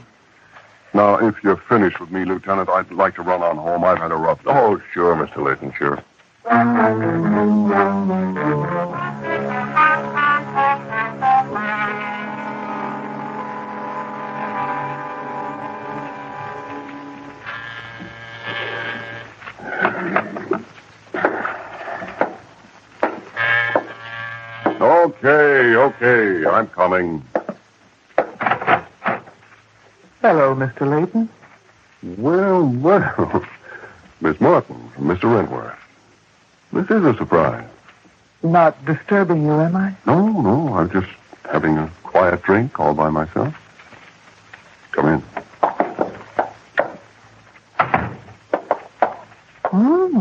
Now, if you're finished with me, Lieutenant, I'd like to run on home. I've had a rough day. Oh, sure, Mr. Layton, sure. Okay, I'm coming. Hello, Mr. Layton. Well, Miss Martin, Mr. Wentworth. This is a surprise. Not disturbing you, am I? No, I'm just having a quiet drink all by myself. Come in.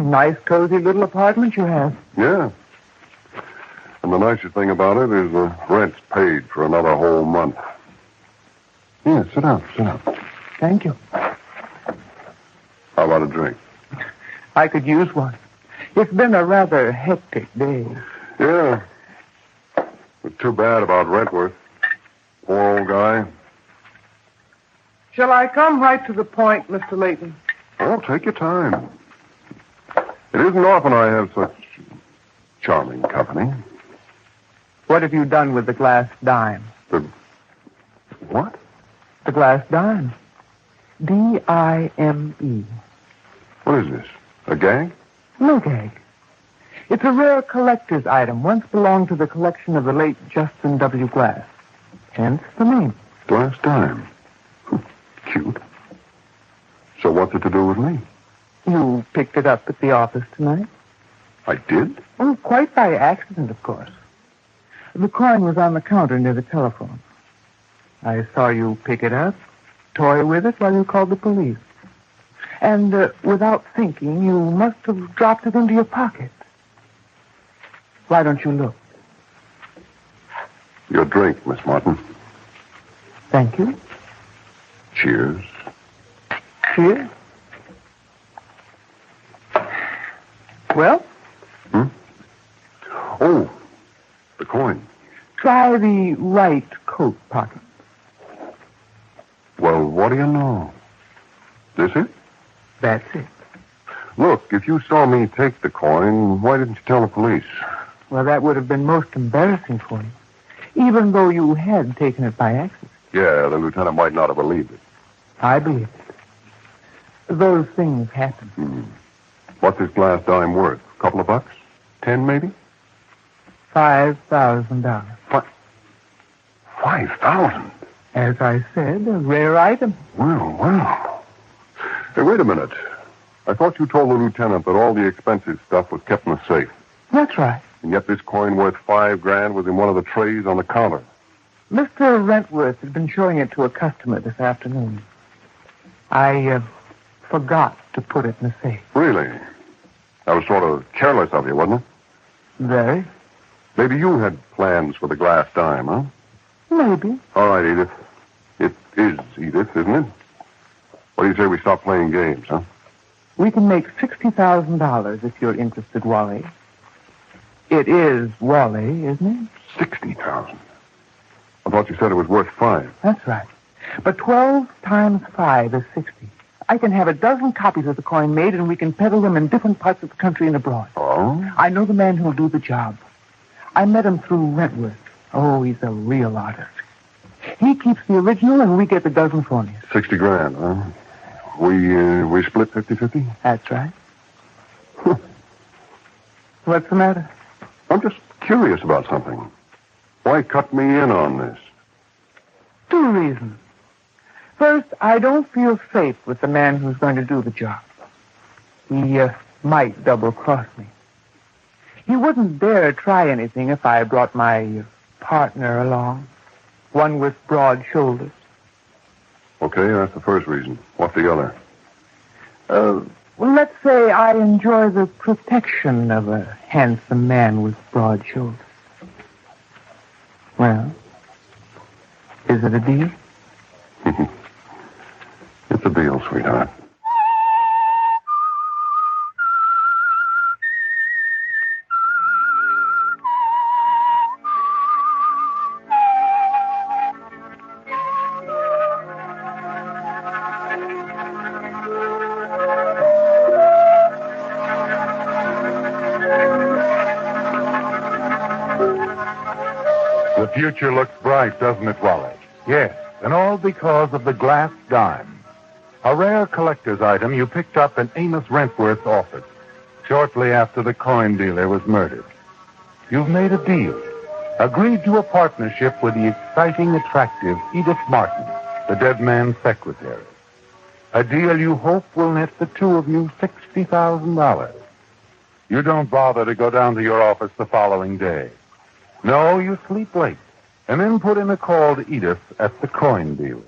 Nice, cozy little apartment you have. Yeah. And the nicest thing about it is the rent's paid for another whole month. Yeah, sit down. Thank you. How about a drink? I could use one. It's been a rather hectic day. Yeah. But too bad about Wentworth. Poor old guy. Shall I come right to the point, Mr. Layton? Oh, take your time. It isn't often I have such charming company. What have you done with the glass dime? The what? The glass dime. D-I-M-E. What is this? A gag? No gag. It's a rare collector's item, once belonged to the collection of the late Justin W. Glass. Hence the name. Glass dime. Cute. So what's it to do with me? You picked it up at the office tonight? I did? Oh, quite by accident, of course. The coin was on the counter near the telephone. I saw you pick it up, toy with it while you called the police. And without thinking, you must have dropped it into your pocket. Why don't you look? Your drink, Miss Martin. Thank you. Cheers. Cheers. Well? Oh, the coin. Try the right coat pocket. Well, what do you know? This it? That's it. Look, if you saw me take the coin, why didn't you tell the police? Well, that would have been most embarrassing for you, even though you had taken it by accident. Yeah, the lieutenant might not have believed it. I believe it. Those things happen. What's this glass dime worth? A couple of bucks? 10, maybe? $5,000. What? 5,000? As I said, a rare item. Well. Hey, wait a minute. I thought you told the lieutenant that all the expensive stuff was kept in the safe. That's right. And yet this coin worth $5,000 was in one of the trays on the counter. Mr. Rentworth had been showing it to a customer this afternoon. I forgot to put it in the safe. Really? That was sort of careless of you, wasn't it? Very. Maybe you had plans for the glass dime, huh? Maybe. All right, Edith. It is Edith, isn't it? What do you say we stop playing games, huh? We can make $60,000 if you're interested, Wally. It is Wally, isn't it? 60,000. I thought you said it was worth 5. That's right. But 12 times 5 is 60. I can have a dozen copies of the coin made, and we can peddle them in different parts of the country and abroad. Oh? I know the man who'll do the job. I met him through Rentworth. Oh, he's a real artist. He keeps the original, and we get the dozen phonies. $60,000, huh? We split 50-50? That's right. What's the matter? I'm just curious about something. Why cut me in on this? 2 reasons. First, I don't feel safe with the man who's going to do the job. He might double-cross me. He wouldn't dare try anything if I brought my partner along, one with broad shoulders. Okay, that's the first reason. What's the other? Well, let's say I enjoy the protection of a handsome man with broad shoulders. Well, is it a deal? It's a deal, sweetheart. The future looks bright, doesn't it, Wally? Yes, and all because of the glass dime. A rare collector's item you picked up in Amos Rentworth's office shortly after the coin dealer was murdered. You've made a deal, agreed to a partnership with the exciting, attractive Edith Martin, the dead man's secretary. A deal you hope will net the two of you $60,000. You don't bother to go down to your office the following day. No, you sleep late, and then put in a call to Edith at the coin dealer's.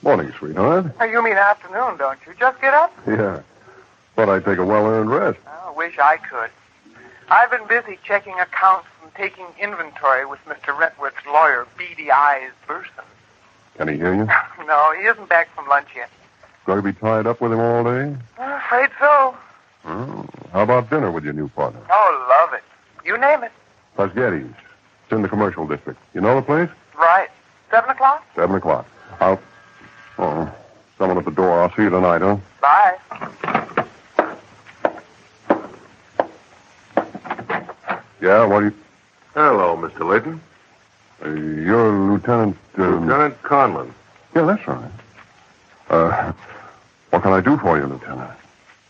Morning, sweetheart. You mean afternoon, don't you? Just get up? Yeah. Thought I'd take a well-earned rest. I wish I could. I've been busy checking accounts and taking inventory with Mr. Rentworth's lawyer, Beady Eyes Burson. Can he hear you? No, he isn't back from lunch yet. Going to be tied up with him all day? I'm afraid so. Oh. How about dinner with your new partner? Oh, love it. You name it. Pasgetti's. It's in the commercial district. You know the place? Right. 7 o'clock? 7 o'clock. Someone at the door. I'll see you tonight, huh? Bye. Yeah, what do you... Hello, Mr. Layton. You're Lieutenant... Lieutenant Conlon. Yeah, that's right. What can I do for you, Lieutenant?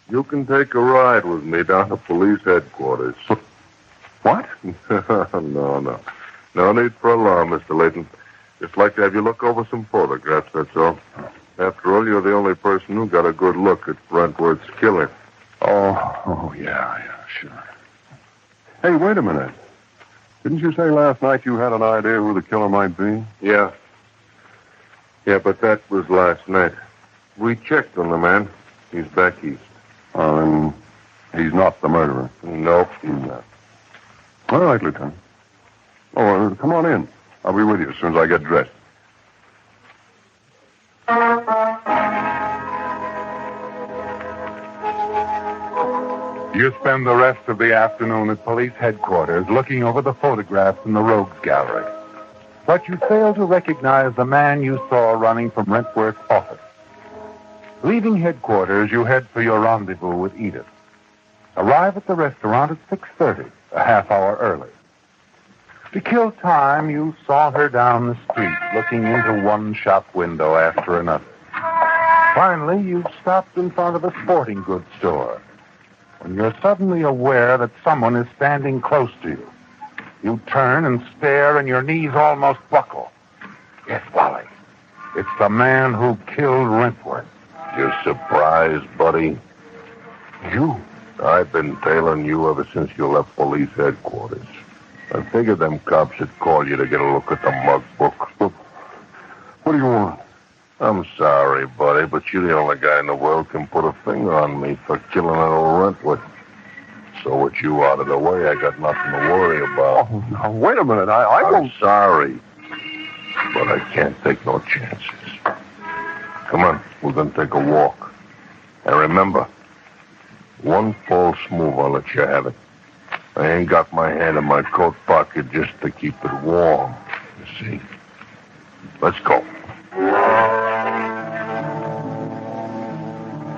You can take a ride with me down to police headquarters. What? No. No need for alarm, Mr. Layton. Just like to have you look over some photographs, that's all. After all, you're the only person who got a good look at Rentworth's killer. Oh, yeah, sure. Hey, wait a minute. Didn't you say last night you had an idea who the killer might be? Yeah. Yeah, but that was last night. We checked on the man. He's back east. And he's not the murderer? Nope, he's not. All right, Lieutenant. Oh, come on in. I'll be with you as soon as I get dressed. You spend the rest of the afternoon at police headquarters looking over the photographs in the rogues gallery. But you fail to recognize the man you saw running from Rentworth's office. Leaving headquarters, you head for your rendezvous with Edith. Arrive at the restaurant at 6:30, a half hour early. To kill time, you saw her down the street, looking into one shop window after another. Finally, you stopped in front of a sporting goods store, when you're suddenly aware that someone is standing close to you. You turn and stare, and your knees almost buckle. Yes, Wally. It's the man who killed Wentworth. You surprised, buddy? You? I've been tailing you ever since you left police headquarters. I figured them cops would call you to get a look at the mug book. What do you want? I'm sorry, buddy, but you're the only guy in the world can put a finger on me for killing that old Wentworth. So with you out of the way, I got nothing to worry about. Oh, now, wait a minute. I'm won't... sorry, but I can't take no chances. Come on, we're going to take a walk. And remember, one false move, I'll let you have it. I ain't got my hand in my coat pocket just to keep it warm, you see. Let's go.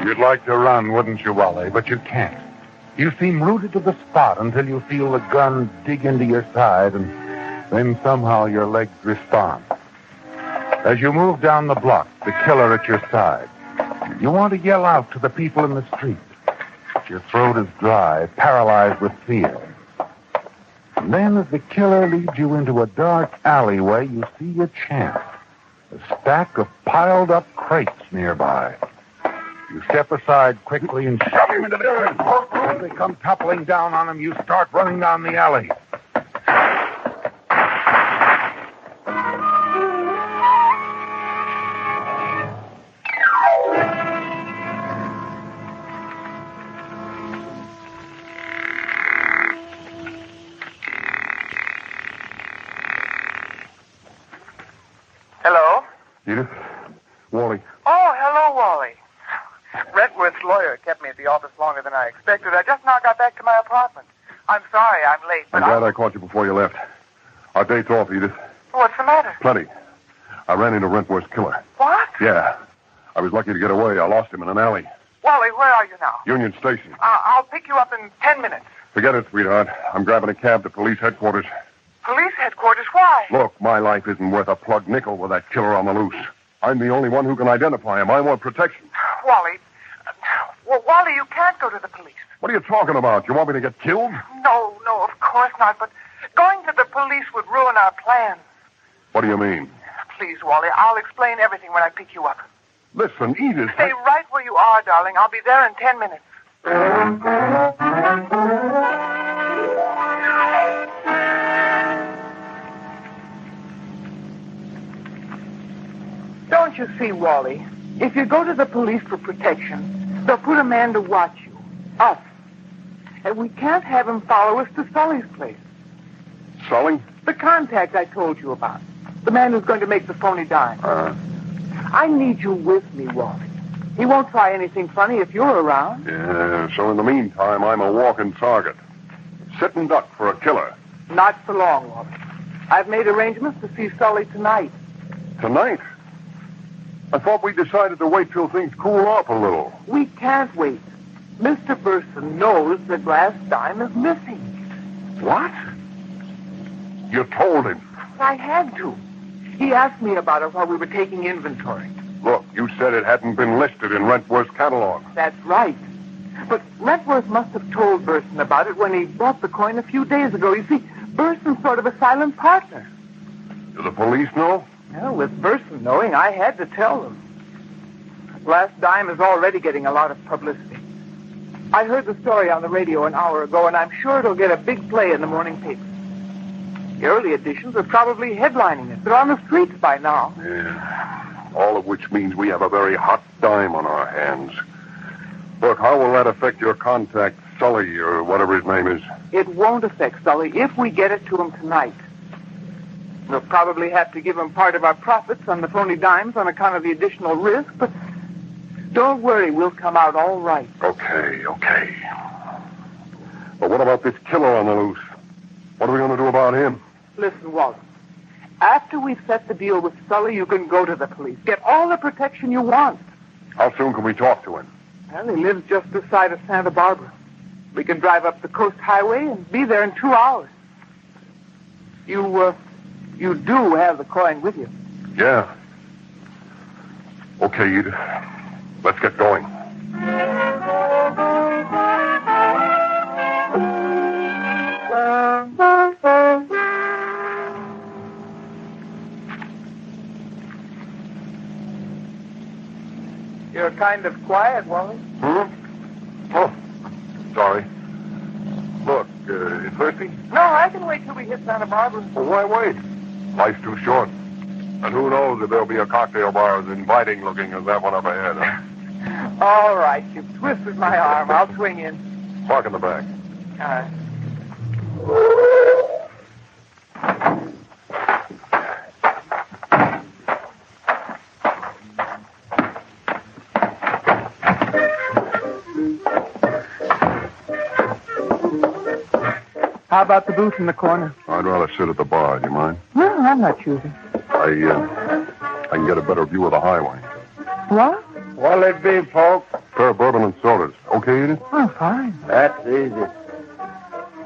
You'd like to run, wouldn't you, Wally? But you can't. You seem rooted to the spot until you feel the gun dig into your side, and then somehow your legs respond. As you move down the block, the killer at your side, you want to yell out to the people in the street. But your throat is dry, paralyzed with fear. And then as the killer leads you into a dark alleyway, you see your chance. A stack of piled-up crates nearby. You step aside quickly and shove him into the crates. As they come toppling down on him, you start running down the alley. Hello? Edith? Wally? Oh, hello, Wally. Wentworth's lawyer kept me at the office longer than I expected. I just now got back to my apartment. I'm sorry I'm late, I'm but glad I caught you before you left. Our date's off, Edith. What's the matter? Plenty. I ran into Wentworth's killer. What? Yeah. I was lucky to get away. I lost him in an alley. Wally, where are you now? Union Station. I'll pick you up in 10 minutes. Forget it, sweetheart. I'm grabbing a cab to police headquarters. Police headquarters? Why? Look, my life isn't worth a plug nickel with that killer on the loose. I'm the only one who can identify him. I want protection. Wally, Wally, you can't go to the police. What are you talking about? You want me to get killed? No, of course not, but going to the police would ruin our plans. What do you mean? Please, Wally, I'll explain everything when I pick you up. Listen, Edith. Stay right where you are, darling. I'll be there in 10 minutes. Don't you see, Wally? If you go to the police for protection, they'll put a man to watch you. Us. And we can't have him follow us to Sully's place. Sully? The contact I told you about. The man who's going to make the phony dime. I need you with me, Wally. He won't try anything funny if you're around. Yeah, so in the meantime, I'm a walking target. Sitting duck for a killer. Not for long, Wally. I've made arrangements to see Sully tonight. Tonight? I thought we decided to wait till things cool off a little. We can't wait. Mr. Burson knows the glass dime is missing. What? You told him. I had to. He asked me about it while we were taking inventory. Look, you said it hadn't been listed in Wentworth's catalog. That's right. But Wentworth must have told Burson about it when he bought the coin a few days ago. You see, Burson's sort of a silent partner. Do the police know? Well, with Burson knowing, I had to tell them. Glass dime is already getting a lot of publicity. I heard the story on the radio an hour ago, and I'm sure it'll get a big play in the morning paper. The early editions are probably headlining it. They're on the streets by now. Yeah. All of which means we have a very hot dime on our hands. Look, how will that affect your contact, Sully, or whatever his name is? It won't affect Sully if we get it to him tonight. We'll probably have to give him part of our profits on the phony dimes on account of the additional risk, but don't worry, we'll come out all right. Okay. But what about this killer on the loose? What are we going to do about him? Listen, Walter. After we've set the deal with Sully, you can go to the police. Get all the protection you want. How soon can we talk to him? Well, he lives just this side of Santa Barbara. We can drive up the coast highway and be there in 2 hours. You do have the coin with you. Yeah. Okay, Edith. Let's get going. You're kind of quiet, Wally. Oh, sorry. Look, you thirsty? No, I can wait till we hit Santa Barbara. Well, why wait? Life's too short. And who knows if there'll be a cocktail bar as inviting looking as that one up ahead, huh? All right, you've twisted my arm. I'll swing in. Park in the back. All right. How about the booth in the corner? I'd rather sit at the bar. Do you mind? No, I'm not choosing. I can get a better view of the highway. What? What'll it be, folks? Pair of bourbon and sodas. Okay, Edith? Oh, fine. That's easy.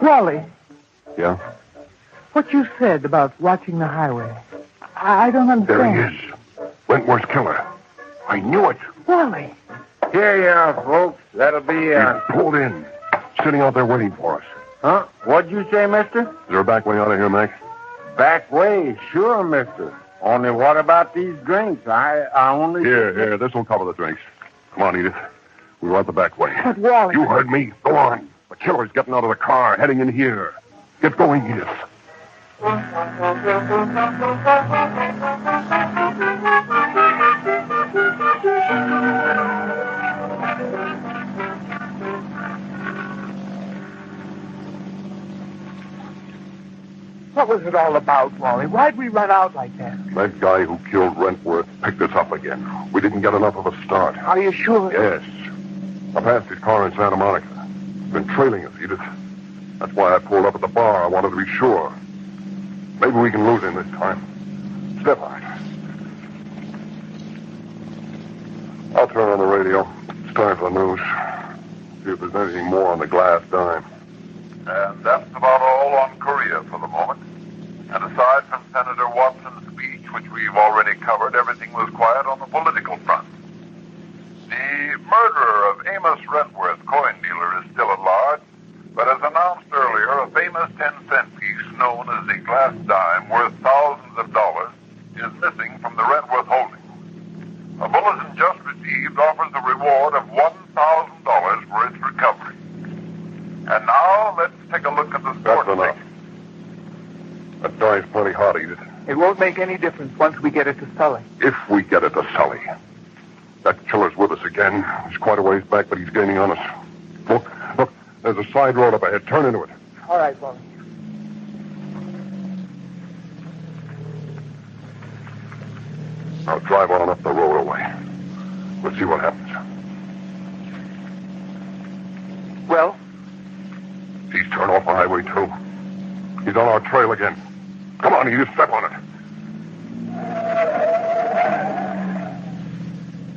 Wally, Yeah? what you said about watching the highway, I don't understand. There he is. Wentworth's killer. I knew it. Wally. Here you are, folks. That'll be, pulled in. Sitting out there waiting for us. Huh? What'd you say, mister? Is there a back way out of here, Mac? Back way, sure, mister. Only what about these drinks? I only... Here, this'll cover the drinks. Come on, Edith. We want the back way. But, Wally... You heard me. Go on. The killer's getting out of the car, heading in here. Get going, Edith. What was it all about, Wally? Why'd we run out like that? That guy who killed Rentworth picked us up again. We didn't get enough of a start. Are you sure? Yes. I passed his car in Santa Monica. He's been trailing us, Edith. That's why I pulled up at the bar. I wanted to be sure. Maybe we can lose him this time. Step on it. I'll turn on the radio. It's time for the news. See if there's anything more on the glass dime. And that's about all on Korea for the moment. And aside from Senator Watson's speech, which we've already covered, everything was quiet on the political front. The murderer of Amos Rentworth, coin dealer, is still at large, but as announced earlier, a famous 10-cent piece known as the glass dime, worth thousands of dollars, is missing from the Rentworth holding. A bulletin just received offers a reward of $1,000 for its recovery. And now, let's take a look at the sports. That's enough. That dime's plenty hot, Edith. It won't make any difference once we get it to Sully. If we get it to Sully. That killer's with us again. He's quite a ways back, but he's gaining on us. Look, there's a side road up ahead. Turn into it. All right, Wally. Now drive on up the road away. We'll see what happens. Well? He's turned off the highway, too. He's on our trail again. Come on, Edith, step on it.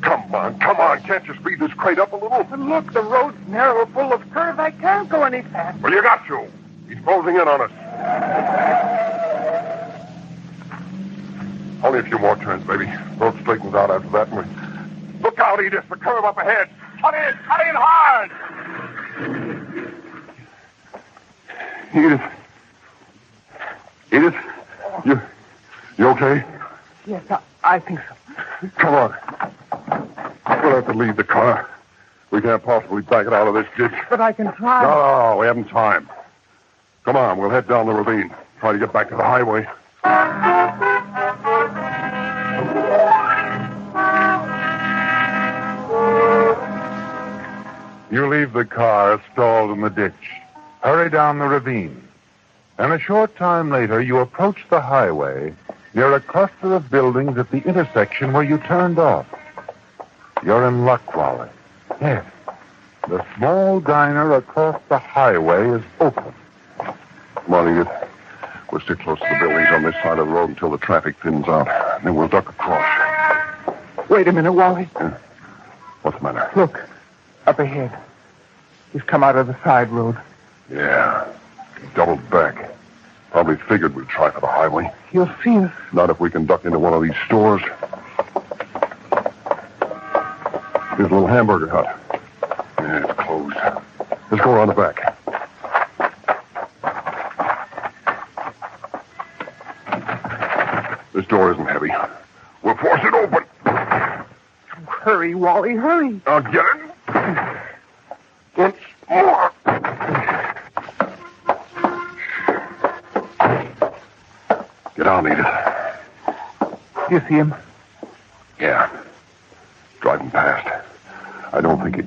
Come on. Can't you speed this crate up a little? But look, the road's narrow, full of curves. I can't go any faster. Well, you got to. He's closing in on us. Only a few more turns, baby. Road straightens out after that. And we... Look out, Edith. The curve up ahead. Cut in hard. Edith, you okay? Yes, I think so. Come on. We'll have to leave the car. We can't possibly back it out of this ditch. But I can try. No, we haven't time. Come on, we'll head down the ravine. Try to get back to the highway. You leave the car stalled in the ditch. Hurry down the ravine. And a short time later, you approach the highway near a cluster of buildings at the intersection where you turned off. You're in luck, Wally. Yes. The small diner across the highway is open. Come on, Edith. We'll stick close to the buildings on this side of the road until the traffic thins out. Then we'll duck across. Wait a minute, Wally. Yeah. What's the matter? Look, up ahead. He's come out of the side road. Yeah. He doubled back. Probably figured we'd try for the highway. He'll see us. Not if we can duck into one of these stores. Here's a little hamburger hut. Yeah, it's closed. Let's go around the back. This door isn't heavy. We'll force it open. Come Hurry, Wally, hurry. I'll get it. Once more. Get out, Edith. You see him? Yeah. Driving past. I don't think he...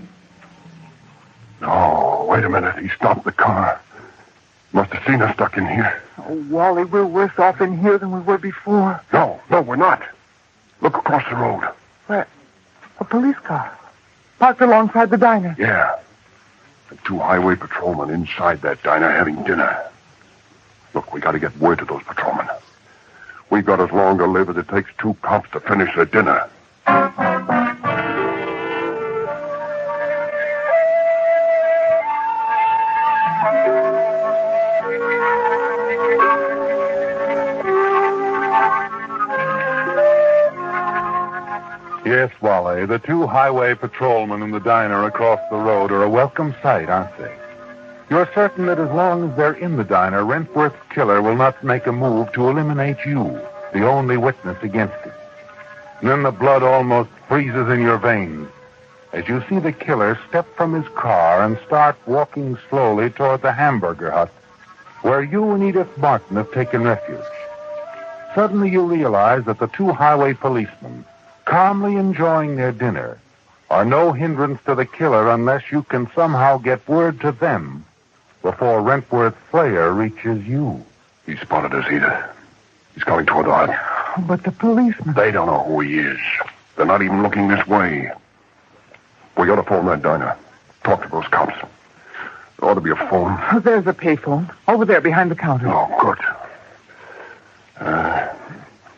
No, wait a minute. He stopped the car. Must have seen us stuck in here. Oh, Wally, we're worse off in here than we were before. No, we're not. Look across the road. Where? A police car. Parked alongside the diner. Yeah. And 2 highway patrolmen inside that diner having dinner. Look, we got to get word to those patrolmen. We've got as long to live as it takes 2 cops to finish their dinner. Yes, Wally, the 2 highway patrolmen in the diner across the road are a welcome sight, aren't they? You're certain that as long as they're in the diner, Rentworth's killer will not make a move to eliminate you, the only witness against him. And then the blood almost freezes in your veins as you see the killer step from his car and start walking slowly toward the hamburger hut where you and Edith Martin have taken refuge. Suddenly you realize that the 2 highway policemen, calmly enjoying their dinner, are no hindrance to the killer unless you can somehow get word to them before Rentworth's slayer reaches you. He spotted us, Edith. He's coming toward the hut. But the policeman... They don't know who he is. They're not even looking this way. We ought to phone that diner. Talk to those cops. There ought to be a phone. Oh, there's a payphone. Over there behind the counter. Oh, good.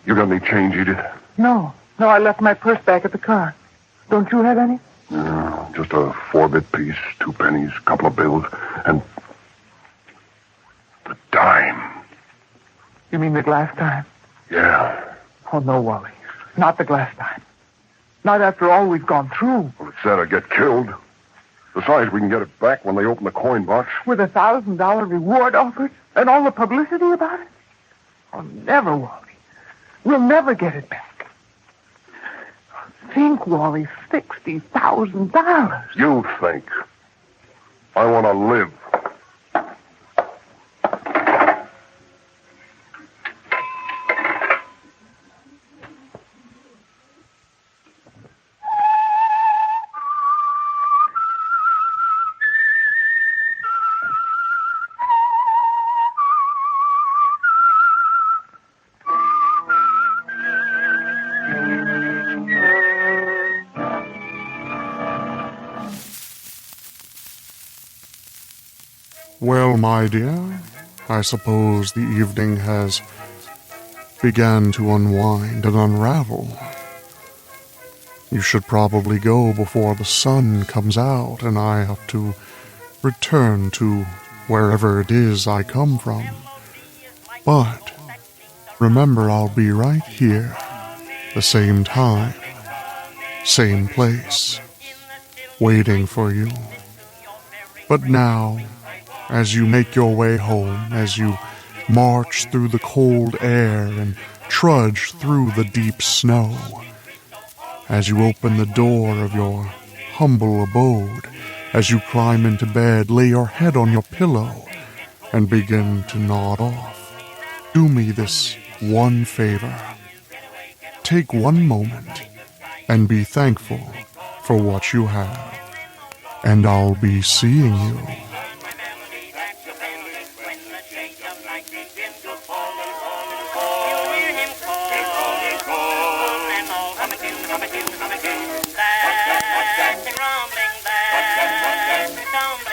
You got any change, Edith? No, I left my purse back at the car. Don't you have any? Just a 4-bit piece, 2 pennies, a couple of bills, and... the dime. You mean the glass dime? Yeah. Oh, no, Wally. Not the glass dime. Not after all we've gone through. Well, it's sad I'd get killed. Besides, we can get it back when they open the coin box. With a $1,000 reward offered? And all the publicity about it? Oh, never, Wally. We'll never get it back. Think, Wally, $60,000. You think. I want to live. Well, my dear, I suppose the evening has begun to unwind and unravel. You should probably go before the sun comes out and I have to return to wherever it is I come from. But remember, I'll be right here, the same time, same place, waiting for you. But now, as you make your way home, as you march through the cold air and trudge through the deep snow, as you open the door of your humble abode, as you climb into bed, lay your head on your pillow, and begin to nod off, do me this one favor. Take one moment and be thankful for what you have, and I'll be seeing you. Rumbling,